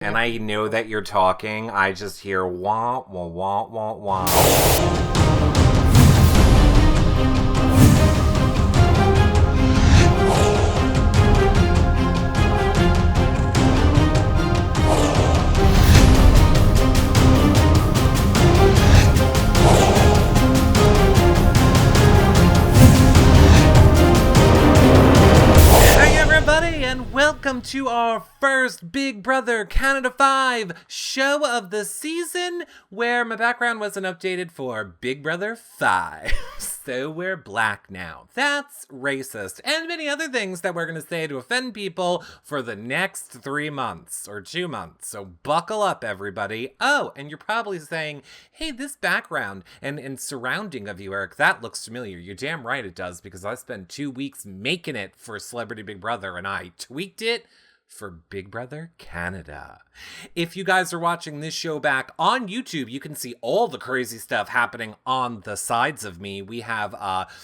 And I know that you're talking. I just hear wah, wah, wah, wah, wah. And welcome to our first Big Brother Canada 5 show of the season, where my background wasn't updated for Big Brother 5. So we're black now. That's racist. And many other things that we're going to say to offend people for the next 3 months or 2 months. So buckle up, everybody. Oh, and you're probably saying, hey, this background and surrounding of you, Eric, that looks familiar. You're damn right it does, because I spent 2 weeks making it for Celebrity Big Brother, and I tweaked it for Big Brother Canada. If you guys are watching this show back on YouTube, you can see all the crazy stuff happening on the sides of me. We have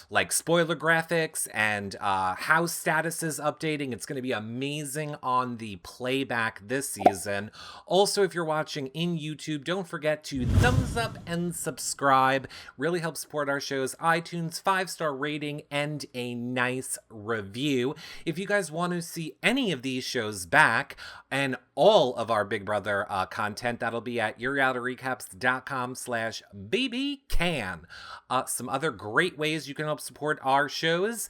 like spoiler graphics and house statuses updating. It's going to be amazing on the playback this season. Also, if you're watching in YouTube, don't forget to thumbs up and subscribe. Really helps support our shows. iTunes 5-star rating and a nice review. If you guys want to see any of these shows back and all of our Big Brother content, that'll be at yourrealityrecaps.com/bbcan. Some other great ways you can help support our shows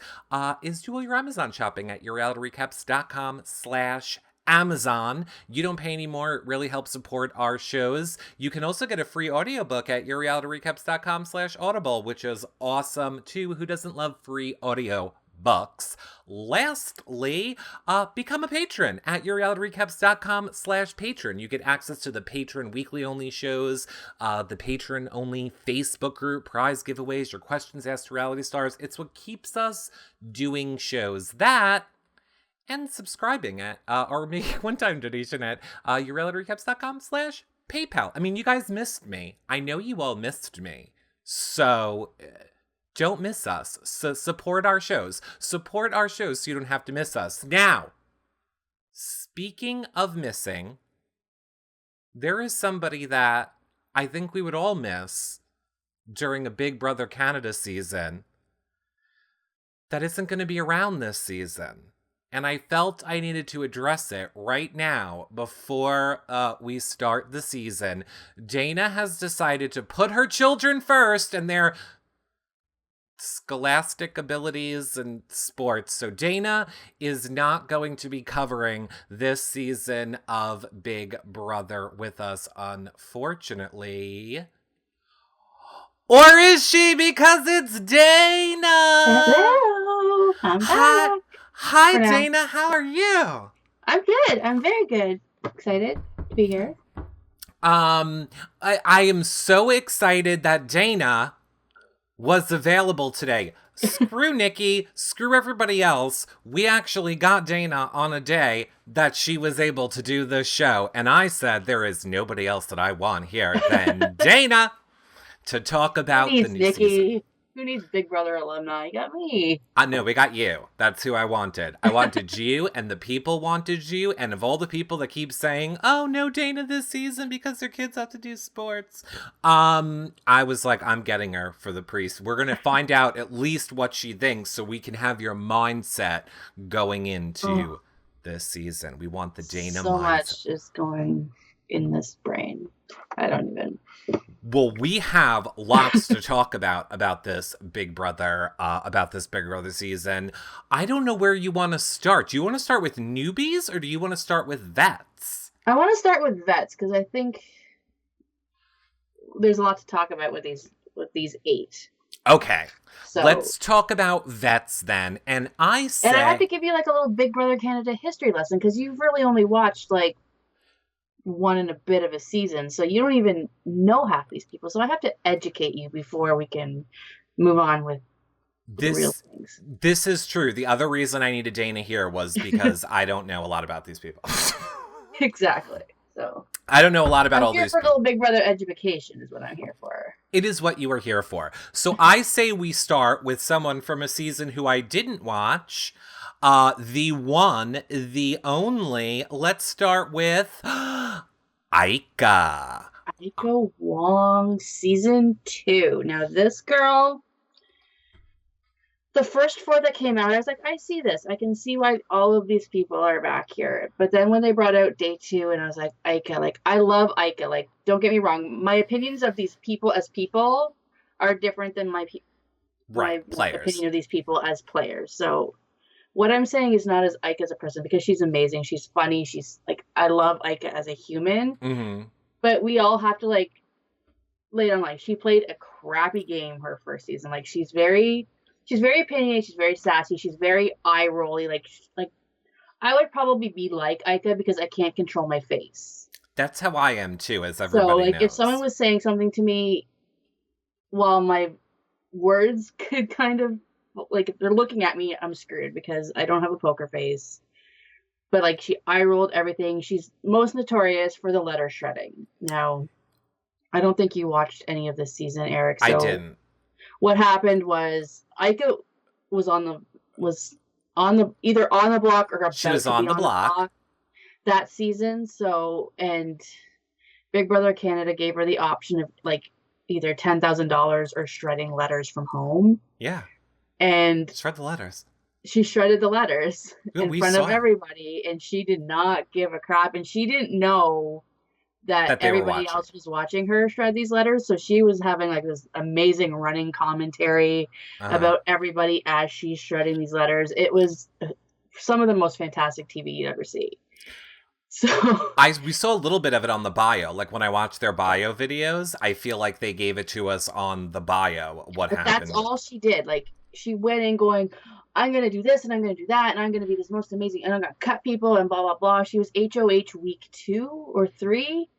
is do all your Amazon shopping at yourrealityrecaps.com/Amazon. You don't pay any more. It really helps support our shows. You can also get a free audiobook at yourrealityrecaps.com/audible, which is awesome too. Who doesn't love free audio books? Lastly, become a patron at yourrealityrecaps.com/patron. You get access to the patron weekly only shows, the patron only Facebook group, prize giveaways, your questions asked to reality stars. It's what keeps us doing shows. That and subscribing at, or make one-time donation at yourrealityrecaps.com/PayPal. I mean, you guys missed me. I know you all missed me. So don't miss us. So support our shows. Support our shows so you don't have to miss us. Now, speaking of missing, there is somebody that I think we would all miss during a Big Brother Canada season that isn't going to be around this season. And I felt I needed to address it right now before we start the season. Dana has decided to put her children first and their scholastic abilities and sports. So Dana is not going to be covering this season of Big Brother with us, unfortunately. Or is she? Because it's Dana! Hello! I'm back. Hi, Dana. How are you? I'm good. I'm very good. Excited to be here. I am so excited that Dana was available today. Screw Nikki, screw everybody else. We actually got Dana on a day that she was able to do this show. And I said, there is nobody else that I want here than Dana to talk about the new season. Who needs Big Brother alumni? You got me. No, we got you. That's who I wanted. I wanted you, and the people wanted you. And of all the people that keep saying, oh, no Dana this season because their kids have to do sports, I was like, I'm getting her for the priest. We're going to find out at least what she thinks so we can have your mindset going into this season. We want the Dana mindset. So much is going in this brain. I don't even... Well, we have lots to talk about this Big Brother season. I don't know where you want to start. Do you want to start with newbies or do you want to start with vets? I want to start with vets because I think there's a lot to talk about with these 8. Okay, so let's talk about vets then. And I have to give you like a little Big Brother Canada history lesson because you've really only watched like one and a bit of a season, so you don't even know half these people. So I have to educate you before we can move on with the real things. This is true. The other reason I needed Dana here was because I don't know a lot about these people. Exactly. So I don't know a lot about all these people. I'm here for a little Big Brother education is what I'm here for. It is what you are here for. So I say we start with someone from a season who I didn't watch. The one, the only. Let's start with Ika. Ika Wong, season 2. Now, this girl, the first 4 that came out, I was like, I see this. I can see why all of these people are back here. But then when they brought out day 2, and I was like, Ika, like, I love Ika. Like, don't get me wrong. My opinions of these people as people are different than my Right, players. opinion of these people as players. So what I'm saying is not as Ika as a person, because she's amazing. She's funny. She's like, I love Ika as a human. Mm-hmm. But we all have to like lay on, like, she played a crappy game her first season. Like, she's very opinionated, she's very sassy, she's very eye rolly. Like I would probably be like Ika because I can't control my face. That's how I am too, as So everybody like if someone knows. was saying something to me while my words could kind of, like, if they're looking at me, I'm screwed because I don't have a poker face. But like, she eye rolled everything. She's most notorious for the letter shredding. Now, I don't think you watched any of this season, Eric. I So didn't. what happened was Ika was on the either on the block or She about was to be on the on the block. block that season. So, and Big Brother Canada gave her the option of like either $10,000 or shredding letters from home. Yeah. And Shred the letters. she shredded the letters in We front of saw everybody, and she did not give a crap, and she didn't know that that they were everybody watching. else was watching her shred these letters. So she was having like this amazing running commentary Uh-huh. about everybody as she's shredding these letters. It was some of the most fantastic TV you'd ever see. So We saw a little bit of it on the bio. Like when I watched their yeah, bio videos, I feel like they gave it to us on the bio what but that's happened. all she did. Like, she went in going, I'm gonna do this and I'm gonna do that and I'm gonna be this most amazing and I'm gonna cut people and blah blah blah. She was HOH week 2 or 3,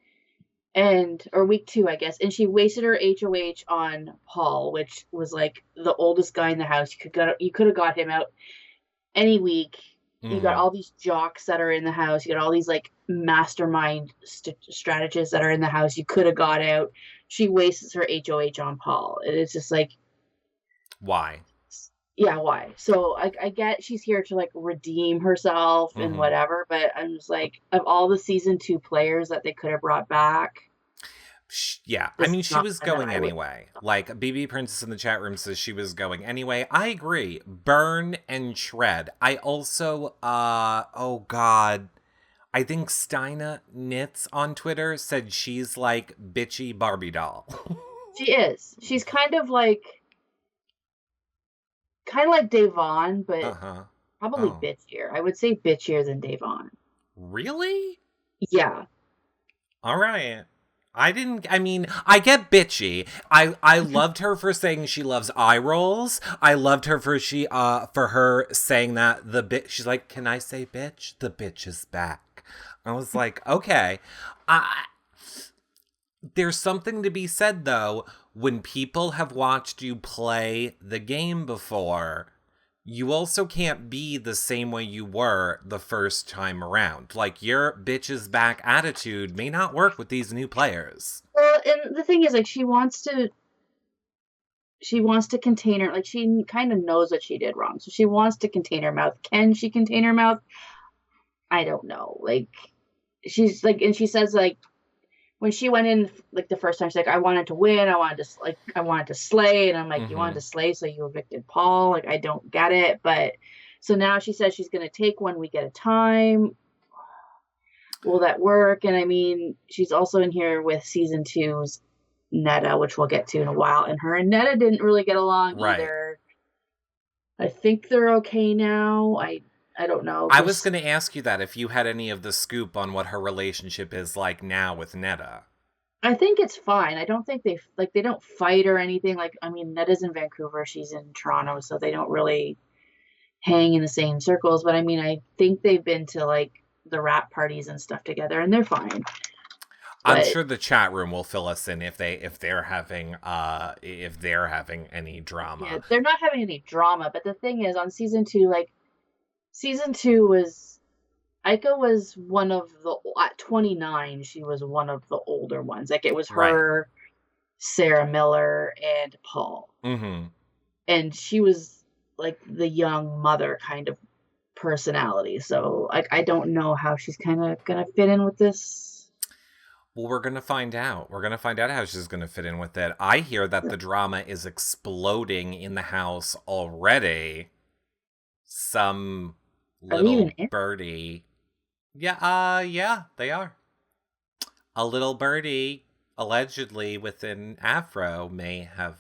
and or week 2, I guess, and she wasted her HOH on Paul, which was like the oldest guy in the house. You could have got him out any week. You got Mm-hmm. all these jocks that are in the house. You got all these like mastermind strategists that are in the house. You could have got out. She wastes her HOH on Paul. It's just like, Why? yeah, why? So I get she's here to like redeem herself and Mm-hmm. whatever, but I'm just like, of all the season 2 players that they could have brought back, Yeah, I this mean, is she not was one that going I would. anyway. Like, BB Princess in the chat room says she was going anyway. I agree. Burn and shred. I also, oh God. I think Steina Knits on Twitter said she's like bitchy Barbie doll. She is. She's kind of like Davon, Uh but huh. probably Oh. bitchier. I would say bitchier than Davon. Really? Yeah. All right. I mean, I get bitchy. I loved her for saying she loves eye rolls. I loved her for her saying that she's like, "Can I say bitch? The bitch is back." I was like, "Okay." I There's something to be said though when people have watched you play the game before. You also can't be the same way you were the first time around. Like, your bitches back attitude may not work with these new players. Well, and the thing is, like, she wants to contain her. Like, she kind of knows what she did wrong, so she wants to contain her mouth. Can she contain her mouth? I don't know. Like, she's like, and she says like, when she went in like the first time, she's like, I wanted to win. I wanted to slay. And I'm like, you wanted Mm-hmm. to slay, so you evicted Paul. Like, I don't get it. But so now she says she's going to take 1 week at a time. Will that work? And I mean, she's also in here with season 2's Neda, which we'll get to in a while. And her and Neda didn't really get along Right. either. I think they're okay now. I don't know. I was going to ask you that if you had any of the scoop on what her relationship is like now with Netta. I think it's fine. I don't think they don't fight or anything. Like, I mean, Netta's in Vancouver, she's in Toronto, so they don't really hang in the same circles. But I mean, I think they've been to like the rap parties and stuff together, and they're fine. I'm But sure the chat room will fill us in if they're having any yeah, drama. they're not having any drama. But the thing is, on season 2, like, season 2 was Ika was one of the at 29. She was one of the older ones. Like, it was Right. her, Sarah Miller, and Paul, Mm-hmm. and she was like the young mother kind of personality. So like, I don't know how she's kind of gonna fit in with this. Well, we're going to find out. We're going to find out how she's going to fit in with it. I hear that the drama is exploding in the house already. Some Are they even little in? birdie. Yeah, they are. A little birdie, allegedly within Afro, may have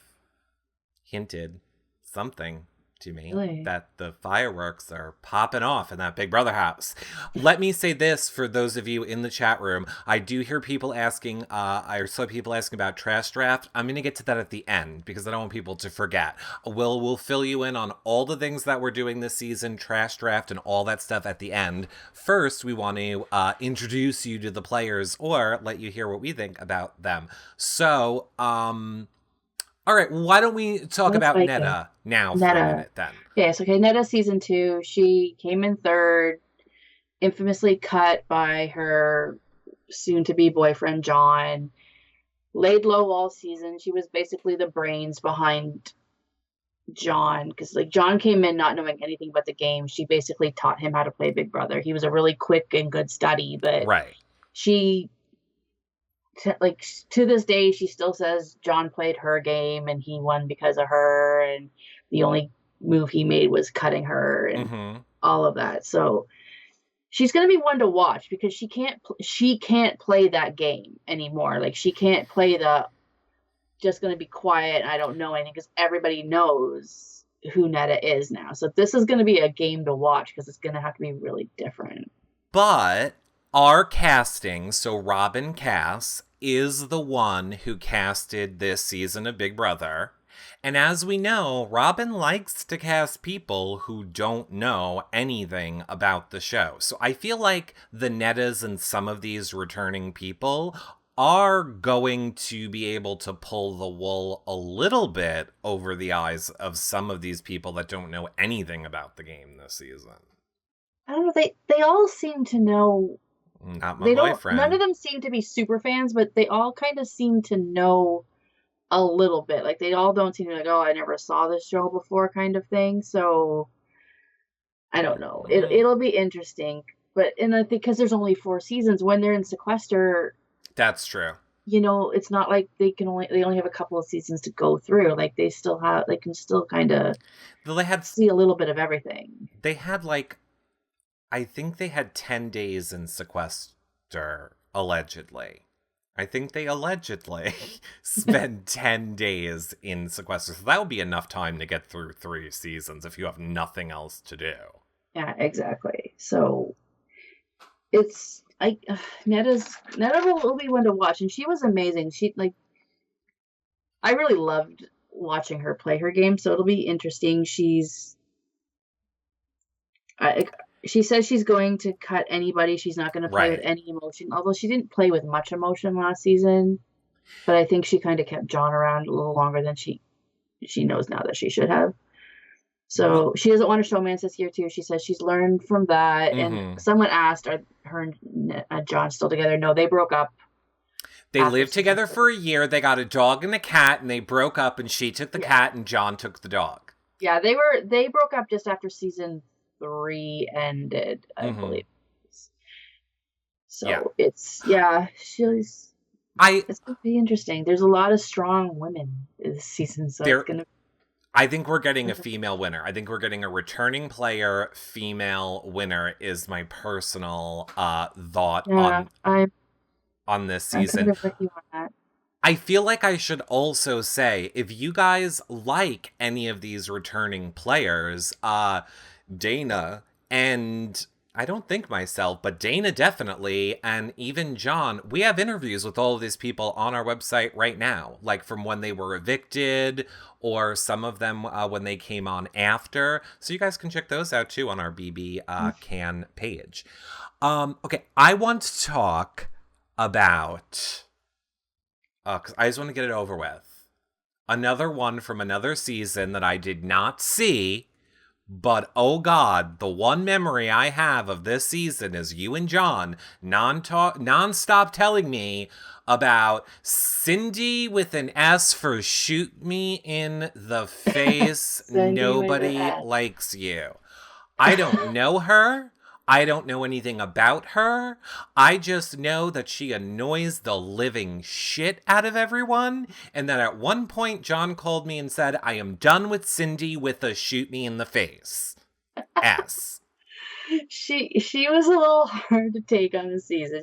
hinted something to me Really? that the fireworks are popping off in that Big Brother house. Let me say this for those of you in the chat room. I do hear people asking, I saw people asking about Trash Draft. I'm going to get to that at the end because I don't want people to forget. We'll fill you in on all the things that we're doing this season, Trash Draft and all that stuff at the end. First, we want to introduce you to the players or let you hear what we think about them. So, all right, why don't we talk about Neda now for a minute then? Yes, okay, Neda season 2. She came in third, infamously cut by her soon-to-be boyfriend, John. Laid low all season. She was basically the brains behind John, because like John came in not knowing anything about the game. She basically taught him how to play Big Brother. He was a really quick and good study, but right. She like to this day she still says John played her game and he won because of her, and the only move he made was cutting her and all of that. So she's going to be one to watch because she can't play that game anymore. Like she can't play the just going to be quiet, I don't know anything, because everybody knows who Neda is now. So this is going to be a game to watch because it's going to have to be really different. But our casting, so Robin Cass, is the one who casted this season of Big Brother. And as we know, Robin likes to cast people who don't know anything about the show. So I feel like the Nedas and some of these returning people are going to be able to pull the wool a little bit over the eyes of some of these people that don't know anything about the game this season. I don't know. They all seem to know. Not my boyfriend. None of them seem to be super fans, but they all kind of seem to know a little bit. Like they all don't seem to be like, oh, I never saw this show before, kind of thing. So I don't know. It'll be interesting, but I think because there's only 4 seasons, when they're in sequester. That's true. You know, it's not like they only have a couple of seasons to go through. Like they can still kind of see a little bit of everything. They had I think they had 10 days in sequester, allegedly. I think they allegedly spent 10 days in sequester. So that would be enough time to get through 3 seasons if you have nothing else to do. Yeah, exactly. So it's Neda will be one to watch, and she was amazing. I really loved watching her play her game, so it'll be interesting. She says she's going to cut anybody. She's not going to play with any emotion, although she didn't play with much emotion last season. But I think she kind of kept John around a little longer than she knows now that she should have. So she doesn't want to showmance this year too. She says she's learned from that. And someone asked, are her and John still together? No, they broke up. They lived together for a year. They got a dog and a cat, and they broke up, and she took the cat and John took the dog. Yeah, they broke up just after season 3 ended, I believe. So it's it's gonna be interesting. There's a lot of strong women this season, so it's gonna. I think we're getting a female winner. I think we're getting a returning player female winner is my personal thought on this season. I feel like I should also say, if you guys like any of these returning players, Dana and I don't think myself, but Dana definitely, and even John, we have interviews with all of these people on our website right now, like from when they were evicted or some of them when they came on after. So you guys can check those out too on our BB Can page. Okay, I want to talk about, because I just want to get it over with, another one from another season that I did not see. But, oh God, the one memory I have of this season is you and John non-stop telling me about Sindy with an S for shoot me in the face. Nobody likes you. I don't know her. I don't know anything about her. I just know that she annoys the living shit out of everyone. And that at one point, John called me and said, I am done with Sindy with a shoot me in the face. S. She was a little hard to take on the season.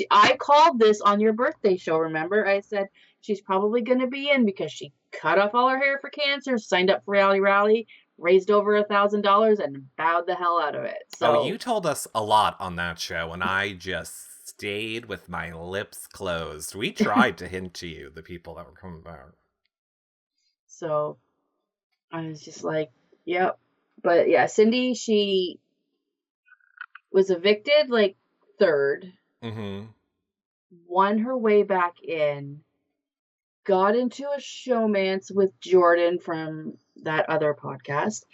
I called this on your birthday show, remember? I said she's probably going to be in because she cut off all her hair for cancer, signed up for Reality Rally, raised over $1,000 and bowed the hell out of it. So you told us a lot on that show, and I just stayed with my lips closed. We tried to hint to you, the people that were coming back. So I was just like, yep. But yeah, Sindy, she was evicted like third, won her way back in, got into a showmance with Jordan from that other podcast,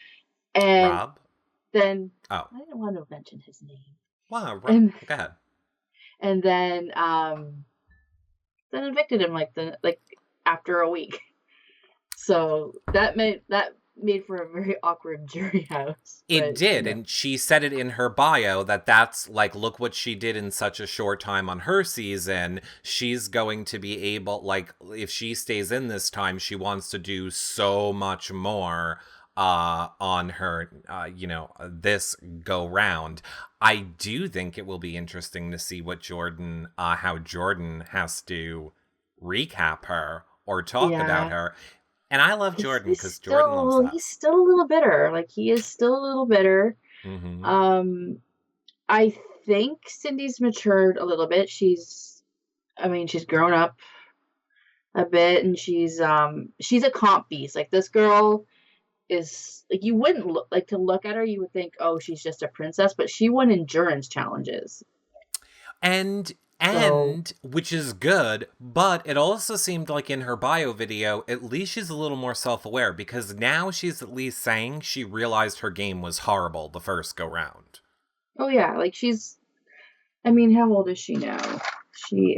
and Rob? then I didn't want to mention his name. Wow, Rob. Go ahead. And then evicted him like after a week. So that made for a very awkward jury house. It did, and she said it in her bio that's like, look what she did in such a short time on her season. She's going to be able, like, if she stays in this time, she wants to do so much more on her, this go round. I do think it will be interesting to see what how Jordan has to recap her or talk about her. And I love Jordan because Jordan loves us. He's still a little bitter. Like, he is still a little bitter. Mm-hmm. I think Cindy's matured a little bit. She's grown up a bit, and she's a comp beast. Like, this girl is, like, you wouldn't look at her, you would think, oh, she's just a princess, but she won endurance challenges. And which is good, but it also seemed like in her bio video, at least she's a little more self-aware, because now she's at least saying she realized her game was horrible the first go round. Oh yeah, like how old is she now? She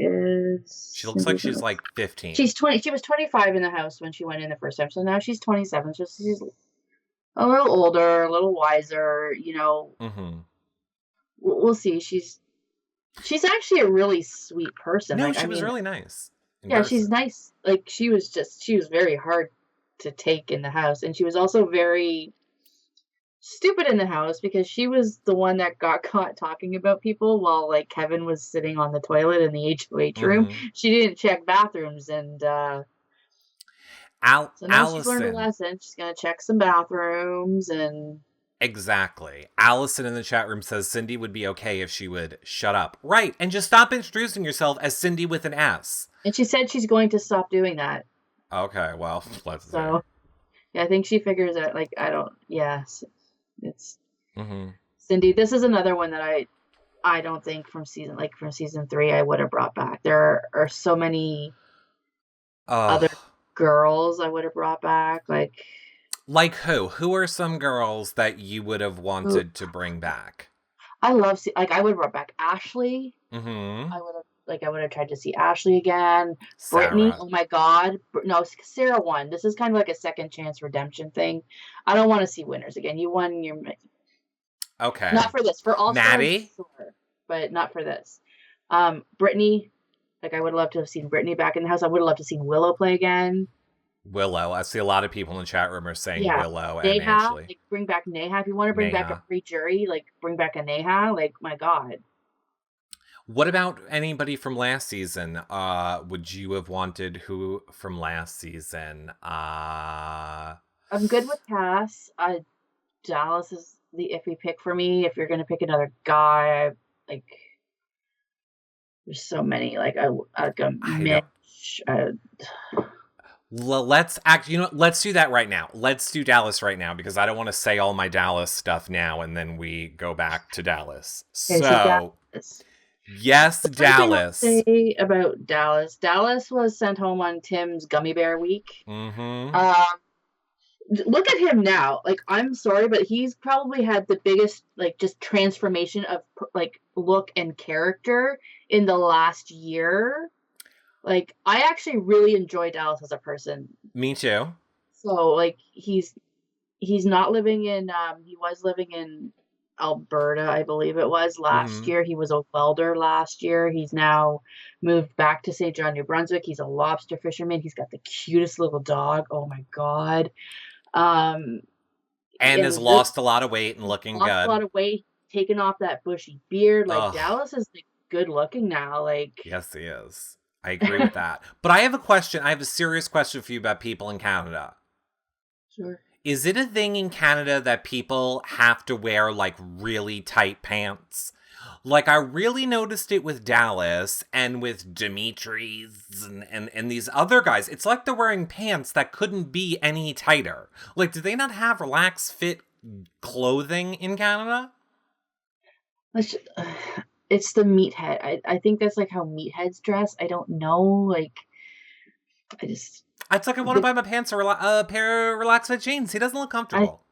looks like she's like 15. She's 20. She was 25 in the house when she went in the first time, so now she's 27. So she's a little older, a little wiser, We'll see. She's actually a really sweet person. No, she was really nice. Yeah, she's nice. Like, she was very hard to take in the house. And she was also very stupid in the house because she was the one that got caught talking about people while, like, Kevin was sitting on the toilet in the HOH room. She didn't check bathrooms, and so now she's learned a lesson. She's going to check some bathrooms and... Exactly. Allison in the chat room says Sindy would be okay if she would shut up. Right. And just stop introducing yourself as Sindy with an S. And she said she's going to stop doing that. Okay. Well, let's see. Yeah, I think she figures out, like, it's Sindy. This is another one that I don't think from season 3 I would have brought back. There are so many other girls I would have brought back. Like who? Who are some girls that you would have wanted to bring back? I would have brought back Ashley. I would have tried to see Ashley again. Sarah. Brittany, oh my God. No, Sarah won. This is kind of like a second chance redemption thing. I don't want to see winners again. You won your... Okay. Not for this. For all Maddie? Sure, but not for this. Brittany, I would love to have seen Brittany back in the house. I would have loved to have seen Willow play again. Willow. I see a lot of people in the chat room are saying Willow and Neha, Ashley. Bring back Neha. If you want to bring back a free jury, bring back a Neha. My God. What about anybody from last season? Would you have wanted who from last season? I'm good with Cass. Dallas is the iffy pick for me. If you're going to pick another guy, there's so many. Mitch. Let's act. Let's do that right now. Let's do Dallas right now because I don't want to say all my Dallas stuff now and then we go back to Dallas. Okay, so Dallas. Yes, Dallas. Say about Dallas. Dallas was sent home on Tim's gummy bear week. Look at him now. I'm sorry, but he's probably had the biggest just transformation of look and character in the last year. I actually really enjoy Dallas as a person. Me too. So he's not living in he was living in Alberta, I believe it was last Mm-hmm. year. He was a welder last year. He's now moved back to St. John, New Brunswick. He's a lobster fisherman. He's got the cutest little dog. Oh my God. Um, And has and really lost a lot of weight and looking lost a good. lot of weight, taking off that bushy beard. Like Ugh. Dallas is like good looking now. Like, Yes, he is. I agree with that. But I have a question. I have a serious question for you about people in Canada. sure. Is it a thing in Canada that people have to wear like really tight pants? Like I really noticed it with Dallas and with Demetri's and these other guys. It's like they're wearing pants that couldn't be any tighter. Like, do they not have relaxed fit clothing in Canada? Let's, it's the meathead. I think that's like how meatheads dress. I don't know. Like, I just, It's like I want to the, buy my pants a pair of relaxed fit jeans. He doesn't look I, comfortable.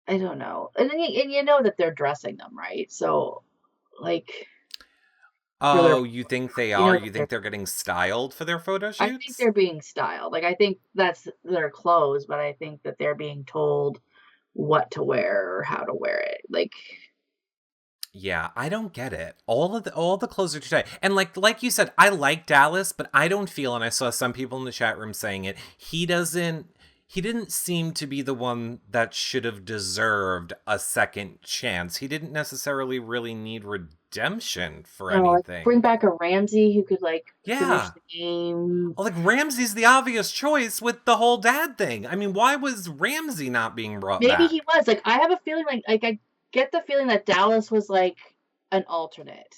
I don't know. And then and you know that they're dressing them, right? So, like, for their, Oh, you think they you are? know, You think they're getting styled for their photo I think shoots? they're being styled. Like, I think that's their clothes, but I think that they're being told what to wear or how to wear it. Like, Yeah, I don't get it. All the clothes are too tight. And like you said, I like Dallas, but I don't feel, and I saw some people in the chat room saying it, he didn't seem to be the one that should have deserved a second chance. He didn't necessarily really need redemption for like bring anything. back a Ramsey who could like finish Yeah. the game. Well, like Ramsey's the obvious choice with the whole dad thing. I mean, why was Ramsey not being brought Maybe he back? was. Like, I have a feeling like I get the feeling that Dallas was like an alternate.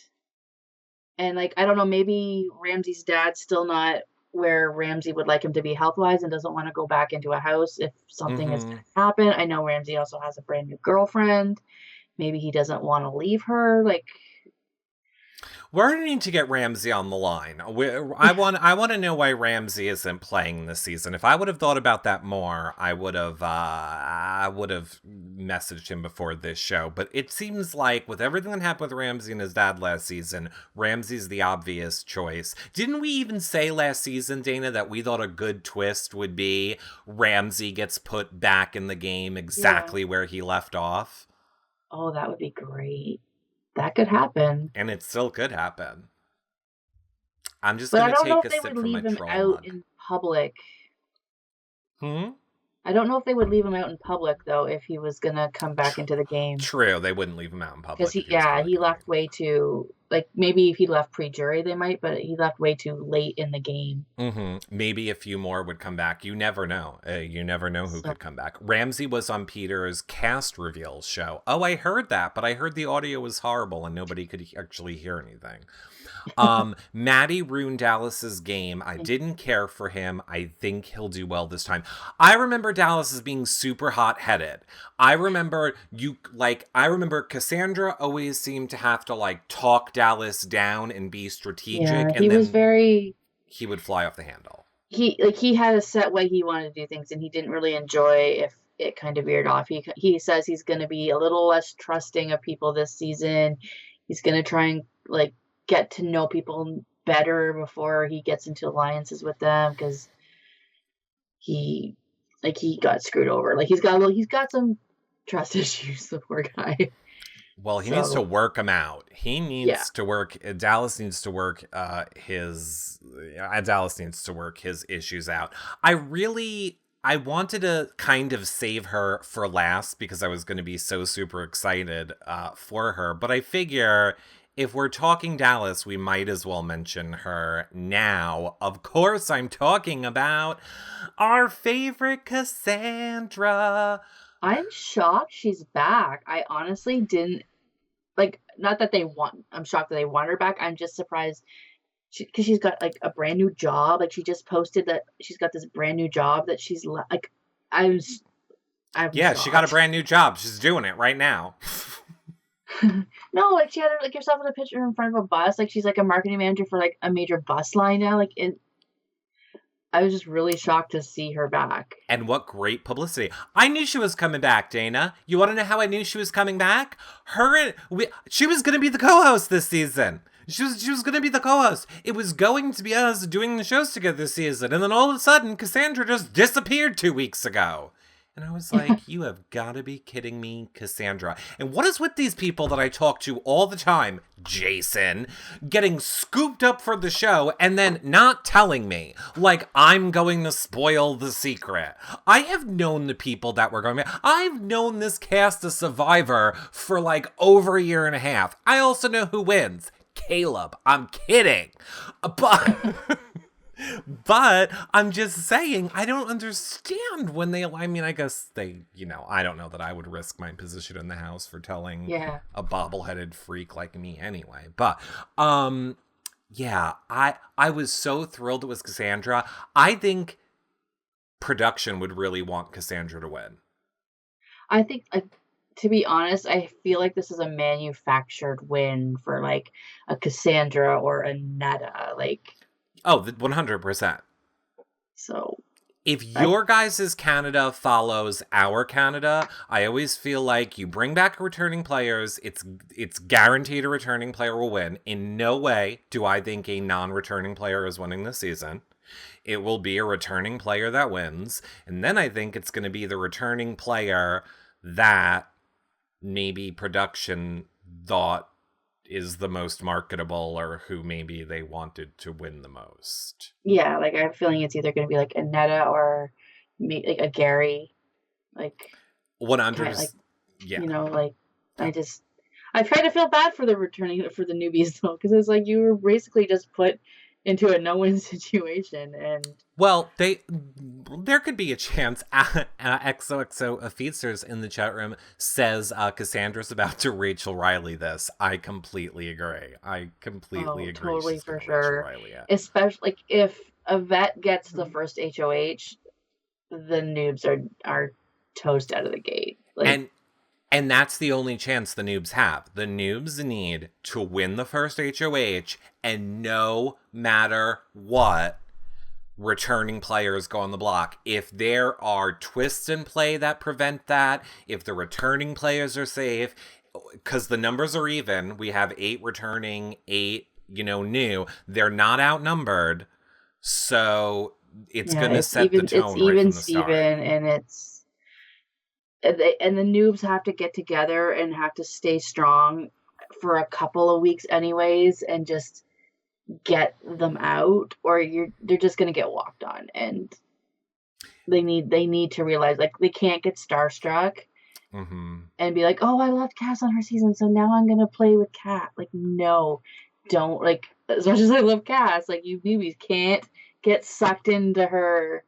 And like I don't know, maybe Ramsey's dad's still not where Ramsey would like him to be health wise and doesn't want to go back into a house if something is Mm-hmm. going to happen. I know Ramsey also has a brand new girlfriend. Maybe he doesn't want to leave her. Like, We're going to need to get Ramsey on the line. I want to know why Ramsey isn't playing this season. If I would have thought about that more, I would have messaged him before this show. But it seems like with everything that happened with Ramsey and his dad last season, Ramsey's the obvious choice. Didn't we even say last season, Dana, that we thought a good twist would be Ramsey gets put back in the game yeah. exactly where he left off? Oh, that would be great. That could happen. And it still could happen. I'm just But going I to don't know take if a they sip would from my leave him troll out mug. in public. Hmm? I don't know if they would leave him out in public though if he was gonna come back into the game. True, they wouldn't leave him out in Because public he, if he was yeah, going to he come back. left way too, like maybe if he left pre-jury they might, but he left way too late in the game. Maybe a few more would come back. You never know. You never know who So, could come back. Ramsey was on Peter's cast reveals show. Oh, I heard that, but I heard the audio was horrible and nobody could actually hear anything. Maddie ruined Dallas's game. I didn't care for him. I think he'll do well this time. I remember Dallas as being super hot-headed. I remember Cassandra always seemed to have to like talk Dallas down and be yeah, strategic, he and was then very he would fly off the handle. he had a set way he wanted to do things and he didn't really enjoy if it kind of veered off. He says he's going to be a little less trusting of people this season. He's going to try and like get to know people better before he gets into alliances with them because he he got screwed over. Like he's got some trust issues, the poor guy. Well, he needs to So work him out. He yeah. needs to work. Dallas needs to work his. Dallas needs to work his issues out. I wanted to kind of save her for last because I was going to be so super excited for her. But I figure if we're talking Dallas, we might as well mention her now. Of course, I'm talking about our favorite Cassandra. I'm shocked she's back. I honestly didn't like not that they want I'm shocked that they want her back. I'm just surprised because she's got like a brand new job. Like she just posted that she's got this brand new job that like I was I'm Yeah, she got a shocked. brand new job. She's doing it right now. No, like she had like herself in a picture in front of a bus. Like she's like a marketing manager for like a major bus line now. I was just really shocked to see her back. And what great publicity. I knew she was coming back, Dana. You want to know how I knew she was coming back? She was going to be the co-host this season. She was going to be the co-host. It was going to be us doing the shows together this season. And then all of a sudden, Cassandra just disappeared 2 weeks ago. And I was like, you have got to be kidding me, Cassandra. And what is with these people that I talk to all the time, Jason, getting scooped up for the show and then not telling me, like I'm going to spoil the secret? I have known the people that were going to... I've known this cast of Survivor for like over a year and a half. I also know who wins. Caleb. I'm kidding. But... But I'm just saying, I don't understand when they, I mean, I guess they, I don't know that I would risk my position in the house for telling a bobbleheaded freak like me anyway. But, yeah, I was so thrilled it was Cassandra. I think production would really want Cassandra to win. I think, to be honest, I feel like this is a manufactured win for like a Cassandra or a Neda. Like, oh, 100%. So if your guys' Canada follows our Canada, I always feel like you bring back returning players, it's guaranteed a returning player will win. In no way do I think a non-returning player is winning this season. It will be a returning player that wins. And then I think it's going to be the returning player that maybe production thought is the most marketable, or who maybe they wanted to win the most. Yeah, like I have a feeling it's either going to be like a Neda or like a Gary, like 100. Like, yeah, like I try to feel bad for the newbies though, because it's like you were basically just put into a no-win situation. And well, there could be a chance. XOXO Feasters in the chat room says Cassandra's about to Rachel Riley this. I completely agree. Totally, for sure. Especially like if a vet gets the first HOH, the noobs are toast out of the gate. Like, and that's the only chance the noobs have. The noobs need to win the first HOH, and no matter what, returning players go on the block. If there are twists in play that prevent that, if the returning players are safe, because the numbers are even, we have 8 returning, 8, new, they're not outnumbered, so it's going to set the tone right from the start. And and the noobs have to get together and have to stay strong for a couple of weeks anyways, and just get them out, or they're just going to get walked on. And they need to realize, like, they can't get starstruck and be like, oh, I loved Cass on her season, so now I'm going to play with Kat. Like, no, don't. Like, as much as I love Cass, like, you newbies can't get sucked into her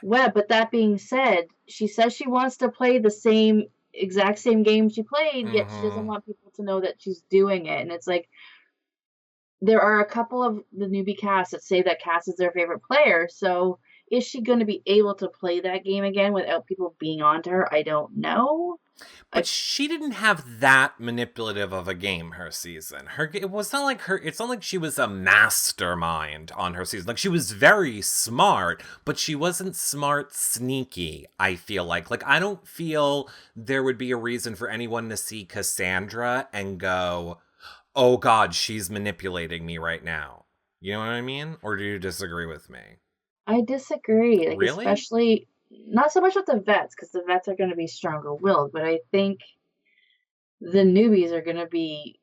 web. But that being said, she says she wants to play the exact same game she played, yet she doesn't want people to know that she's doing it. And it's like, there are a couple of the newbie casts that say that Cass is their favorite player. So is she going to be able to play that game again without people being onto her? I don't know. But she didn't have that manipulative of a game her season. It's not like she was a mastermind on her season. Like, she was very smart, but she wasn't smart sneaky, I feel like. Like, I don't feel there would be a reason for anyone to see Cassandra and go, oh God, she's manipulating me right now. You know what I mean? Or do you disagree with me? I disagree. Like, really? Especially not so much with the vets, because the vets are going to be stronger willed, but I think the newbies are going to be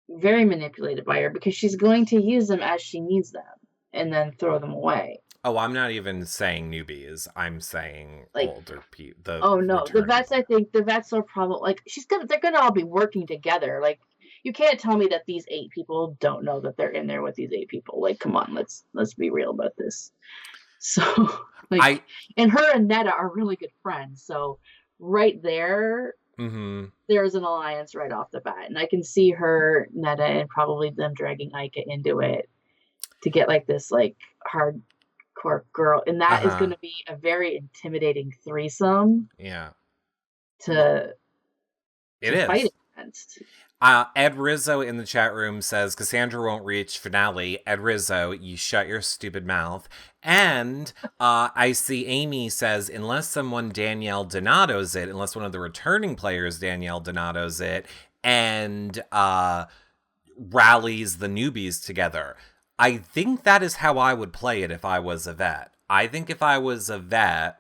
very manipulated by her, because she's going to use them as she needs them and then throw them away. Oh, I'm not even saying newbies. I'm saying like, older people. Oh no, the vets. I think the vets are probably like they're gonna all be working together. Like, you can't tell me that these 8 people don't know that they're in there with these 8 people. Like, come on, let's be real about this. So, like, and her and Neda are really good friends. So, right there, there's an alliance right off the bat, and I can see her, Neda, and probably them dragging Ika into it to get like this like hardcore girl, and that is going to be a very intimidating threesome. Yeah, to fight against. Ed Rizzo in the chat room says Cassandra won't reach finale. Ed Rizzo, you shut your stupid mouth. And I see Amy says, unless one of the returning players Danielle Donato's it, and rallies the newbies together. I think that is how I would play it if I was a vet. I think if I was a vet,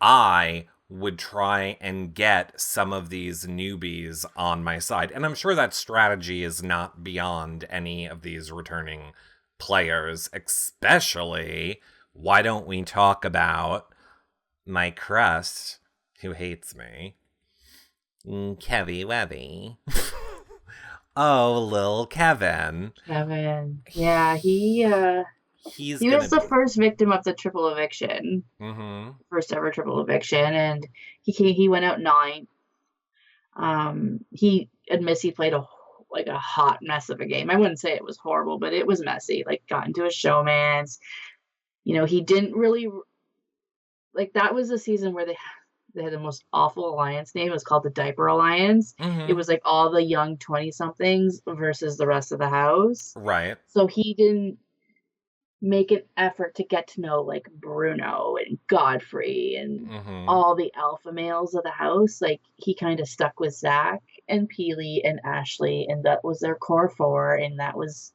I would try and get some of these newbies on my side. And I'm sure that strategy is not beyond any of these returning players, especially, why don't we talk about my crush who hates me? Kevy Webby. Oh, lil Kevin. Kevin. Yeah, he was the first victim of the triple eviction. Mm-hmm. First ever triple eviction, and he went out 9th. He admits he played a hot mess of a game. I wouldn't say it was horrible, but it was messy. Like, got into a showman's. He didn't really that was a season where they had the most awful alliance name. It was called the Diaper Alliance. Mm-hmm. It was like all the young 20-somethings versus the rest of the house. Right. So he didn't make an effort to get to know like Bruno and Godfrey and all the alpha males of the house. Like, he kind of stuck with Zach and Peely and Ashley, and that was their core 4, and that was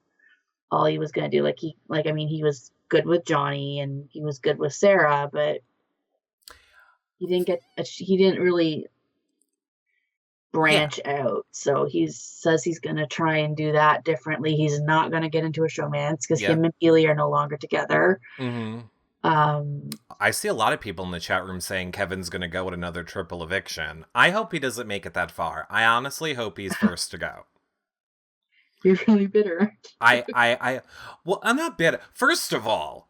all he was gonna do. He was good with Johnny and he was good with Sarah, but he didn't really branch out. So he says he's going to try and do that differently. He's not going to get into a showmance because him and Peely are no longer together. Mm-hmm. I see a lot of people in the chat room saying Kevin's going to go with another triple eviction. I hope he doesn't make it that far. I honestly hope he's first to go. You're really bitter. Well, I'm not bitter. First of all,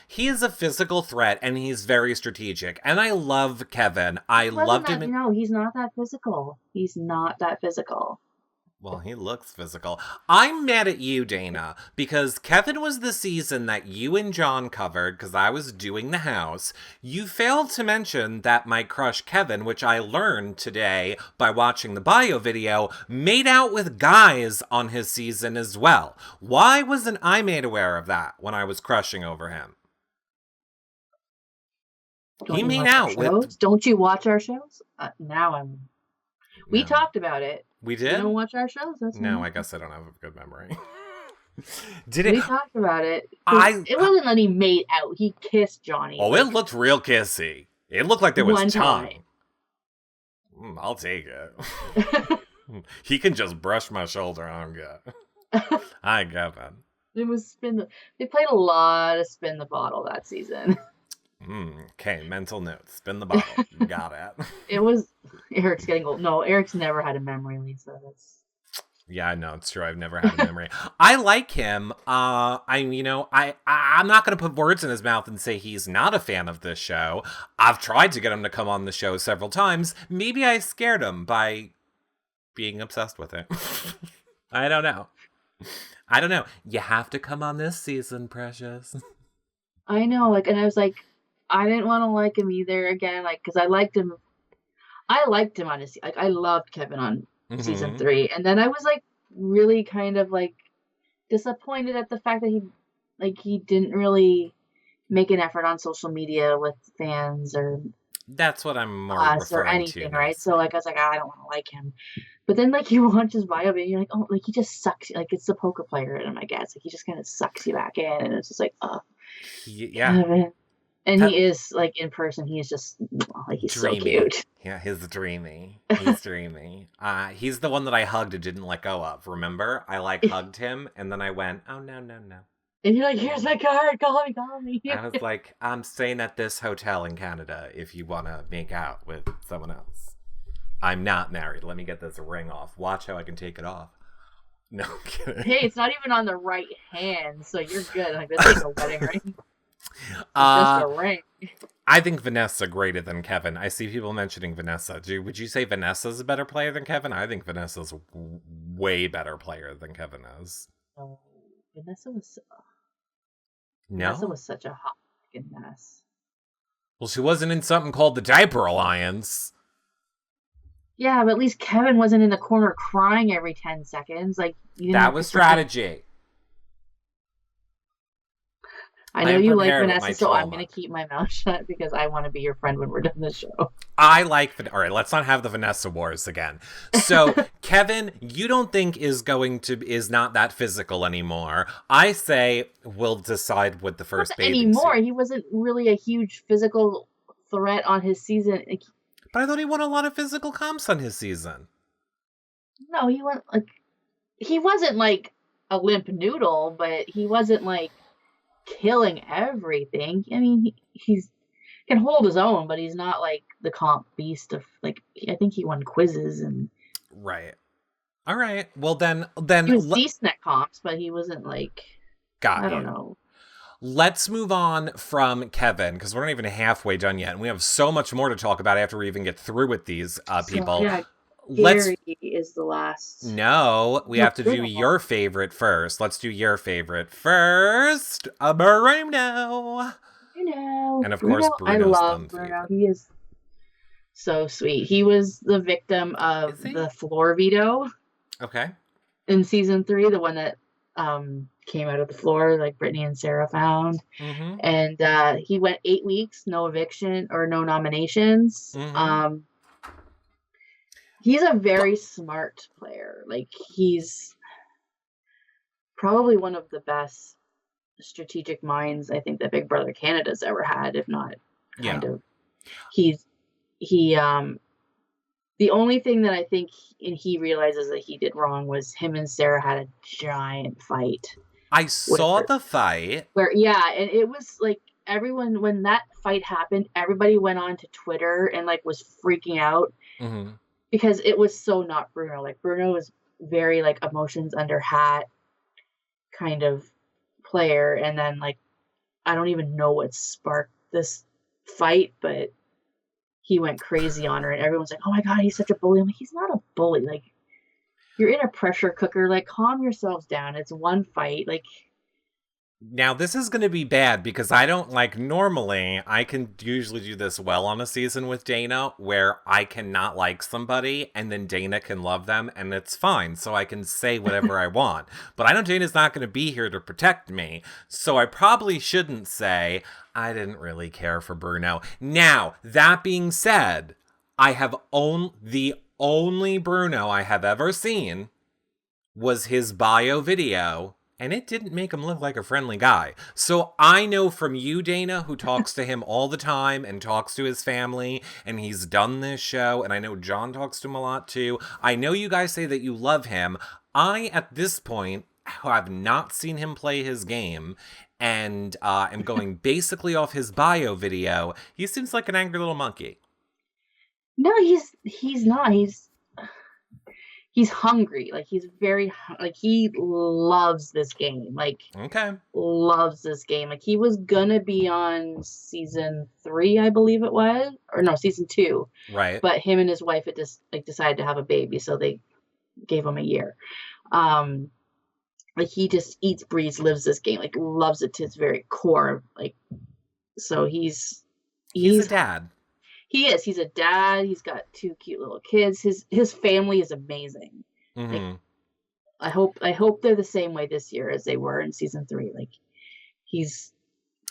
he is a physical threat and he's very strategic. And I love Kevin. I loved him. No, he's not that physical. Well, he looks physical. I'm mad at you, Dana, because Kevin was the season that you and John covered because I was doing the house. You failed to mention that my crush Kevin, which I learned today by watching the bio video, made out with guys on his season as well. Why wasn't I made aware of that when I was crushing over him? He made out with... Don't you watch our shows? We talked about it. We did? You don't watch our shows? No, I guess I don't have a good memory. We talked about it. It wasn't that he made out. He kissed Johnny. Oh, it looked real kissy. It looked like there was tongue. I'll take it. He can just brush my shoulder. I'm good. Hi, Kevin. It was They played a lot of spin the bottle that season. Okay, mental notes. Spin the bottle. Got it. It was... Eric's getting old. No, Eric's never had a memory, Lisa. Yeah, I know. It's true. I've never had a memory. I like him. I'm not going to put words in his mouth and say he's not a fan of this show. I've tried to get him to come on the show several times. Maybe I scared him by being obsessed with it. I don't know. You have to come on this season, Precious. I know. And I was like, I didn't want to like him either again, because I liked him. I liked him on his, I loved Kevin on season 3. And then I was really kind of disappointed at the fact that he didn't really make an effort on social media with fans or that's what I'm more referring or anything, to. Right? So I was like, I don't want to like him. But then you watch his bio and you're like, oh, he just sucks. It's the poker player in him, I guess. He just kind of sucks you back in, and it's just yeah. And he is in person. He is just he's dreamy. So cute. Yeah, he's dreamy. He's dreamy. He's the one that I hugged and didn't let go of. Remember, I hugged him, and then I went, "Oh no." And you're like, "Here's my card. Call me." I was like, "I'm staying at this hotel in Canada. If you want to make out with someone else, I'm not married. Let me get this ring off. Watch how I can take it off." No I'm kidding. Hey, it's not even on the right hand, so you're good. This ain't a wedding ring. Just a ring. I think Vanessa greater than Kevin. I see people mentioning Vanessa. Would you say Vanessa's a better player than Kevin? I think Vanessa's a way better player than Kevin is. Oh, Vanessa was such a hot fucking mess. Well, she wasn't in something called the Diaper Alliance. Yeah, but at least Kevin wasn't in the corner crying every 10 seconds. That was strategy. I know you like Vanessa, so I'm going to keep my mouth shut because I want to be your friend when we're done the show. I like... All right, let's not have the Vanessa wars again. So, Kevin, you don't think is not that physical anymore. I say we'll decide with the first bathing anymore. suit. He wasn't really a huge physical threat on his season. Like, But I thought he won a lot of physical comps on his season. no, he wasn't like a limp noodle, but he wasn't like killing everything. I mean, he's can hold his own, but he's not like the comp beast of like. I think he won quizzes and Right. All right. Well, then he was decent at comps, but he wasn't like. Got I you. don't know. Let's move on from Kevin, because we're not even halfway done yet, and we have so much more to talk about after we even get through with these people. So, yeah, Gary is the last. No, we have to do your favorite first. Let's do your favorite first. Bruno. And of course, Bruno's I love Bruno. favorite. He is so sweet. He was the victim of the floor veto. Okay. In season 3, the one that came out of the floor, like Brittany and Sarah found. Mm-hmm. And he went 8 weeks, no eviction or no nominations. Mm-hmm. He's a very smart player. Like, he's probably one of the best strategic minds I think that Big Brother Canada's ever had, if not kind of. The only thing that I think he realizes that he did wrong was him and Sarah had a giant fight. I saw the fight. And it was like everyone, when that fight happened, everybody went on to Twitter and like was freaking out because it was so not Bruno. Like, Bruno was very like emotions under hat kind of player, and then like I don't even know what sparked this fight, but he went crazy on her and everyone's like, oh my god, he's such a bully. I'm like, he's not a bully. Like, you're in a pressure cooker. Like, calm yourselves down. It's one fight. Like, now this is going to be bad because I don't like, normally I can usually do this well on a season with Dana where I cannot like somebody and then Dana can love them and it's fine. So I can say whatever I want, but I know Dana's not going to be here to protect me. So I probably shouldn't say I didn't really care for Bruno. Now, that being said, I have the only Bruno I have ever seen was his bio video, and it didn't make him look like a friendly guy. So I know from you, Dana, who talks to him all the time and talks to his family, and he's done this show, and I know John talks to him a lot too. I know you guys say that you love him. I, at this point, have not seen him play his game, and am going basically off his bio video. He seems like an angry little monkey. No, he's not. He's hungry. Like, he's very, like, he loves this game. Like, loves this game. Like, he was gonna be on season 3, I believe it was, or no, season 2. Right. But him and his wife had just like decided to have a baby, so they gave him a year. Like, he just eats, breathes, lives this game. Like, loves it to its very core. Like, so he's a dad. He is. He's a dad. He's got 2 cute little kids. His family is amazing. Like, I hope they're the same way this year as they were in season 3. Like,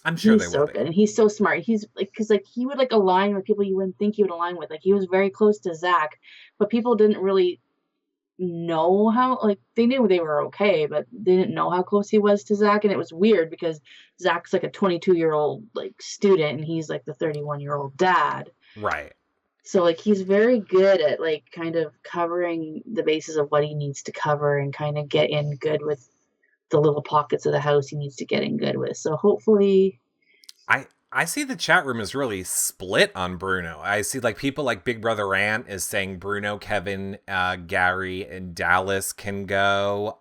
I'm sure he's so good, and he's so smart. He's like, because like he would like align with people you wouldn't think he would align with. Like, he was very close to Zach, but people didn't really know how, like, they knew they were okay, but they didn't know how close he was to Zach. And it was weird because Zach's like a 22-year-old like student and he's like the 31-year-old dad. Right. So like he's very good at like kind of covering the bases of what he needs to cover and kind of get in good with the little pockets of the house he needs to get in good with. So hopefully I see the chat room is really split on Bruno. I see like people like Big Brother Ant is saying Bruno, Kevin, Gary, and Dallas can go.